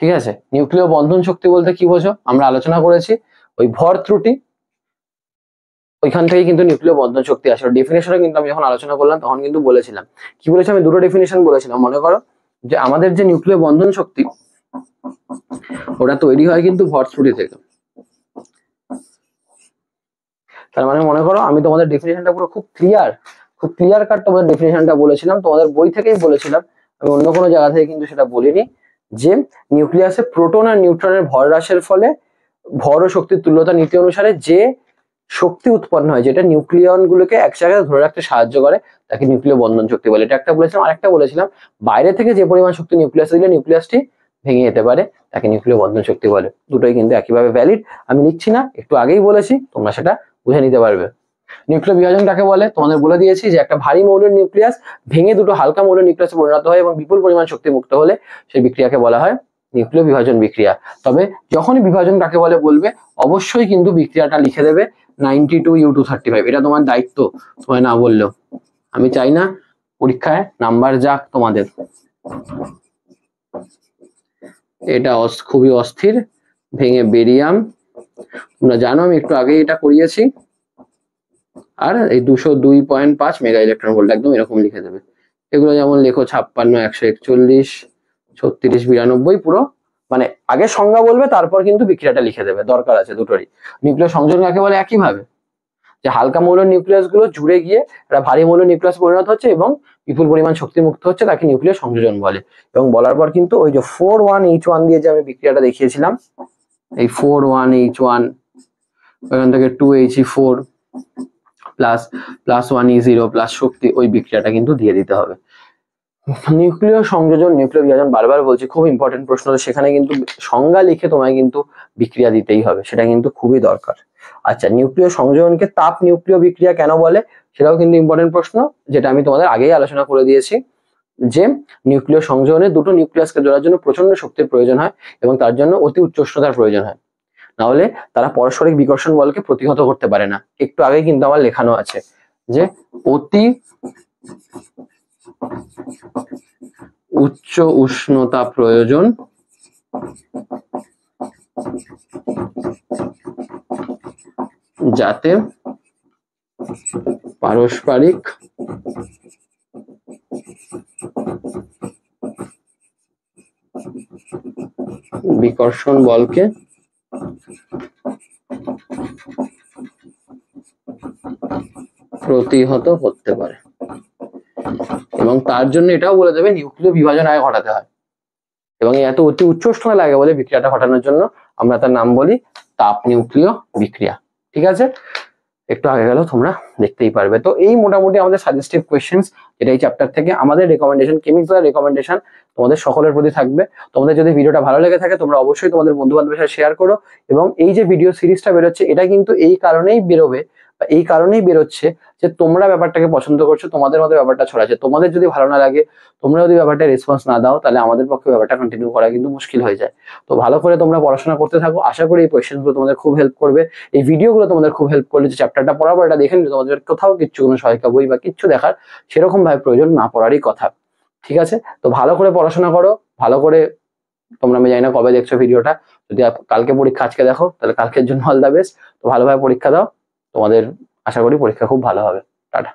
ঠিক আছে, নিউক্লিয় বন্ধন শক্তি বলতে কি বোঝো? আমরা আলোচনা করেছি ওই ভর ত্রুটি, ওইখান থেকে কিন্তু নিউক্লিয় বন্ধন শক্তি আসে। ডেফিনেশনে কিন্তু আমি যখন আলোচনা করলাম তখন কিন্তু বলেছিলাম, কি বলেছি আমি? দুটো ডেফিনেশন বলেছিলাম। মনে করো যে আমাদের যে নিউক্লিয় বন্ধন শক্তি ওটা তৈরি হয় কিন্তু ভর ত্রুটি থেকে। তার মানে মনে করো আমি তোমাদের ডেফিনেশনটা পুরো খুব ক্লিয়ার কাট তোমাদের ডেফিনেশনটা বলেছিলাম, তোমাদের বই থেকেই বলেছিলাম, আমি অন্য কোনো জায়গা থেকে কিন্তু সেটা বলিনি, যে নিউক্লিয়াসে প্রোটন আর নিউট্রনের ভর হ্রাসের ফলে ভর ও শক্তির তুল্যতা নীতি অনুসারে যে শক্তি উৎপন্ন হয়, যেটা নিউক্লিয়ন গুলোকে এক জায়গায় ধরে রাখতে সাহায্য করে, তাকে নিউক্লিয় বন্ধন শক্তি বলে। এটা একটা বলেছিলাম। আরেকটা বলেছিলাম, বাইরে থেকে যে পরিমাণ শক্তি নিউক্লিয়াসে দিলে নিউক্লিয়াসটি ভেঙে যেতে পারে, তাকে নিউক্লিয় বন্ধন শক্তি বলে। দুটোই কিন্তু একইভাবে ভ্যালিড, আমি লিখছি না, একটু আগেই বলেছি, তোমরা সেটা বুঝে নিতে পারবে। নিউক্লিয় বিভাজন কাকে বলে তোমাদের বলে দিয়েছি, যে একটা ভারী মৌলের নিউক্লিয়াস ভেঙে দুটো হালকা মৌলের নিউক্লিয়াসে পরিণত হয় এবং বিপুল পরিমাণ শক্তি মুক্ত হলে সেই বিক্রিয়াকে বলা হয় নিউক্লিয় বিভাজন বিক্রিয়া। তবে যখনই বিভাজন কাকে বলে বলবে, অবশ্যই কিন্তু বিক্রিয়াটা লিখে দেবে 92U235। এটা তোমার দায়িত্ব, তোমায় না বললেও। আমি চাই না পরীক্ষায় নাম্বার যাক তোমাদের, এটা খুবই অস্থির। ভেঙে বেরিয়াম, তোমরা জানো আমি একটু আগে এটা করিয়েছি। আর এই 202.5 মেগা ইলেকট্রন ভোল্ট, একদম এরকম লিখে দেবে। এগুলো যেমন লেখো 56, 141, 36, 92, পুরো মানে আগে সংজ্ঞা বলবে, তারপর কিন্তু বিক্রিয়াটা লিখে দেবে, দরকার আছে দুটোরই। নিউক্লিয় সংযোজন কাকে বলে? একইভাবে, যে হালকা মৌলের নিউক্লিয়াস গুলো জুড়ে গিয়ে একটা ভারী মৌলের নিউক্লিয়াস পরিণত হচ্ছে এবং বিপুল পরিমাণ শক্তি মুক্ত হচ্ছে, তাকে নিউক্লিয় সংযোজন বলে। এবং বলার পর কিন্তু ওই যে 41H1 দিয়ে যে আমি বিক্রিয়াটা দেখিয়েছিলাম, এই 41H1 ওখান থেকে 2He4 প্লাস 1E0 প্লাস শক্তি, ওই বিক্রিয়াটা কিন্তু দিয়ে দিতে হবে। নিউক্লিয় সংযোজন, নিউক্লিয় বিভাজন, বারবার বলছি খুব ইম্পর্টেন্ট প্রশ্ন, সেখানে কিন্তু সংজ্ঞা লিখে তোমায় কিন্তু বিক্রিয়া দিতেই হবে, সেটা কিন্তু খুবই দরকার। আচ্ছা, নিউক্লিয় সংযোজনকে তাপ নিউক্লিয় বিক্রিয়া কেন বলে, সেটাও কিন্তু ইম্পর্টেন্ট প্রশ্ন, যেটা আমি তোমাদের আগেই আলোচনা করে দিয়েছি, যে নিউক্লিয় সংযোজনে দুটো নিউক্লিয়াসকে জোড়ার জন্য প্রচন্ড শক্তির প্রয়োজন হয় এবং তার জন্য অতি উচ্চ উষ্ণতার প্রয়োজন হয়, না হলে তারা পারস্পরিক বিকর্ষণ বলকে প্রতিহত করতে পারে না। একটু আগে কিন্তু আমার লেখানো আছে যে অতি উচ্চ উষ্ণতা প্রয়োজন যাতে পারস্পরিক বিকর্ষণ বলকে প্রতিহত করতে পারে। এবং তার জন্য এটাও বলে দেবে নিউক্লিয় বিভাজন আগে ঘটাতে হয়, এবং এত অতি উচ্চ উষ্ণতা লাগে বলে বিক্রিয়াটা ঘটানোর জন্য আমরা তার নাম বলি তাপ নিউক্লিয় বিক্রিয়া। ঠিক আছে, একটু আগে গেল, তোমরা দেখতেই পারবে। তো এই মোটামুটি আমাদের সাজেস্টিভ কোয়েশ্চেন্স, যেটা এই চ্যাপ্টার থেকে আমাদের রেকমেন্ডেশন, কেমিক্যাল রেকমেন্ডেশন তোমাদের সকলের প্রতি থাকবে। তোমাদের যদি ভিডিওটা ভালো লেগে থাকে, তোমরা অবশ্যই তোমাদের বন্ধু বান্ধবের সাথে শেয়ার করো। এবং এই যে ভিডিও সিরিজটা বেরোচ্ছে, এটা কিন্তু এই কারণেই বেরোবে, বা এই কারণেই বেরোচ্ছে যে তোমরা ব্যাপারটাকে পছন্দ করছো, তোমাদের মধ্যে ব্যাপারটা ছড়াচ্ছে। তোমাদের যদি ভালো না লাগে, তোমরা যদি ব্যাপারটা রেসপন্স না দাও, তাহলে আমাদের পক্ষে ব্যাপারটা কন্টিনিউ করা কিন্তু মুশকিল হয়ে যায়। তো ভালো করে তোমরা পড়াশোনা করতে থাকো, আশা করি এই কোয়েশ্চেনগুলো তোমাদের খুব হেল্প করবে, এই ভিডিওগুলো তোমাদের খুব হেল্প করবে। যে চ্যাপ্টারটা পড়ার পর এটা দেখে নিলে তোমাদের কোথাও কিচ্ছু, কোনো সহায়িকা বই বা কিচ্ছু দেখার সেরকম ভাবে প্রয়োজন না পড়ারই কথা। ঠিক আছে, তো ভালো করে পড়াশোনা করো, ভালো করে তোমরা, আমি জানি না কবে দেখছো ভিডিওটা, যদি কালকে পরীক্ষা আজকে দেখো, তাহলে কালকের জন্য অল দ্য বেস্ট। তো ভালোভাবে পরীক্ষা দাও, তোমাদের আশা করি পরীক্ষা খুব ভালো হবে। টাটা।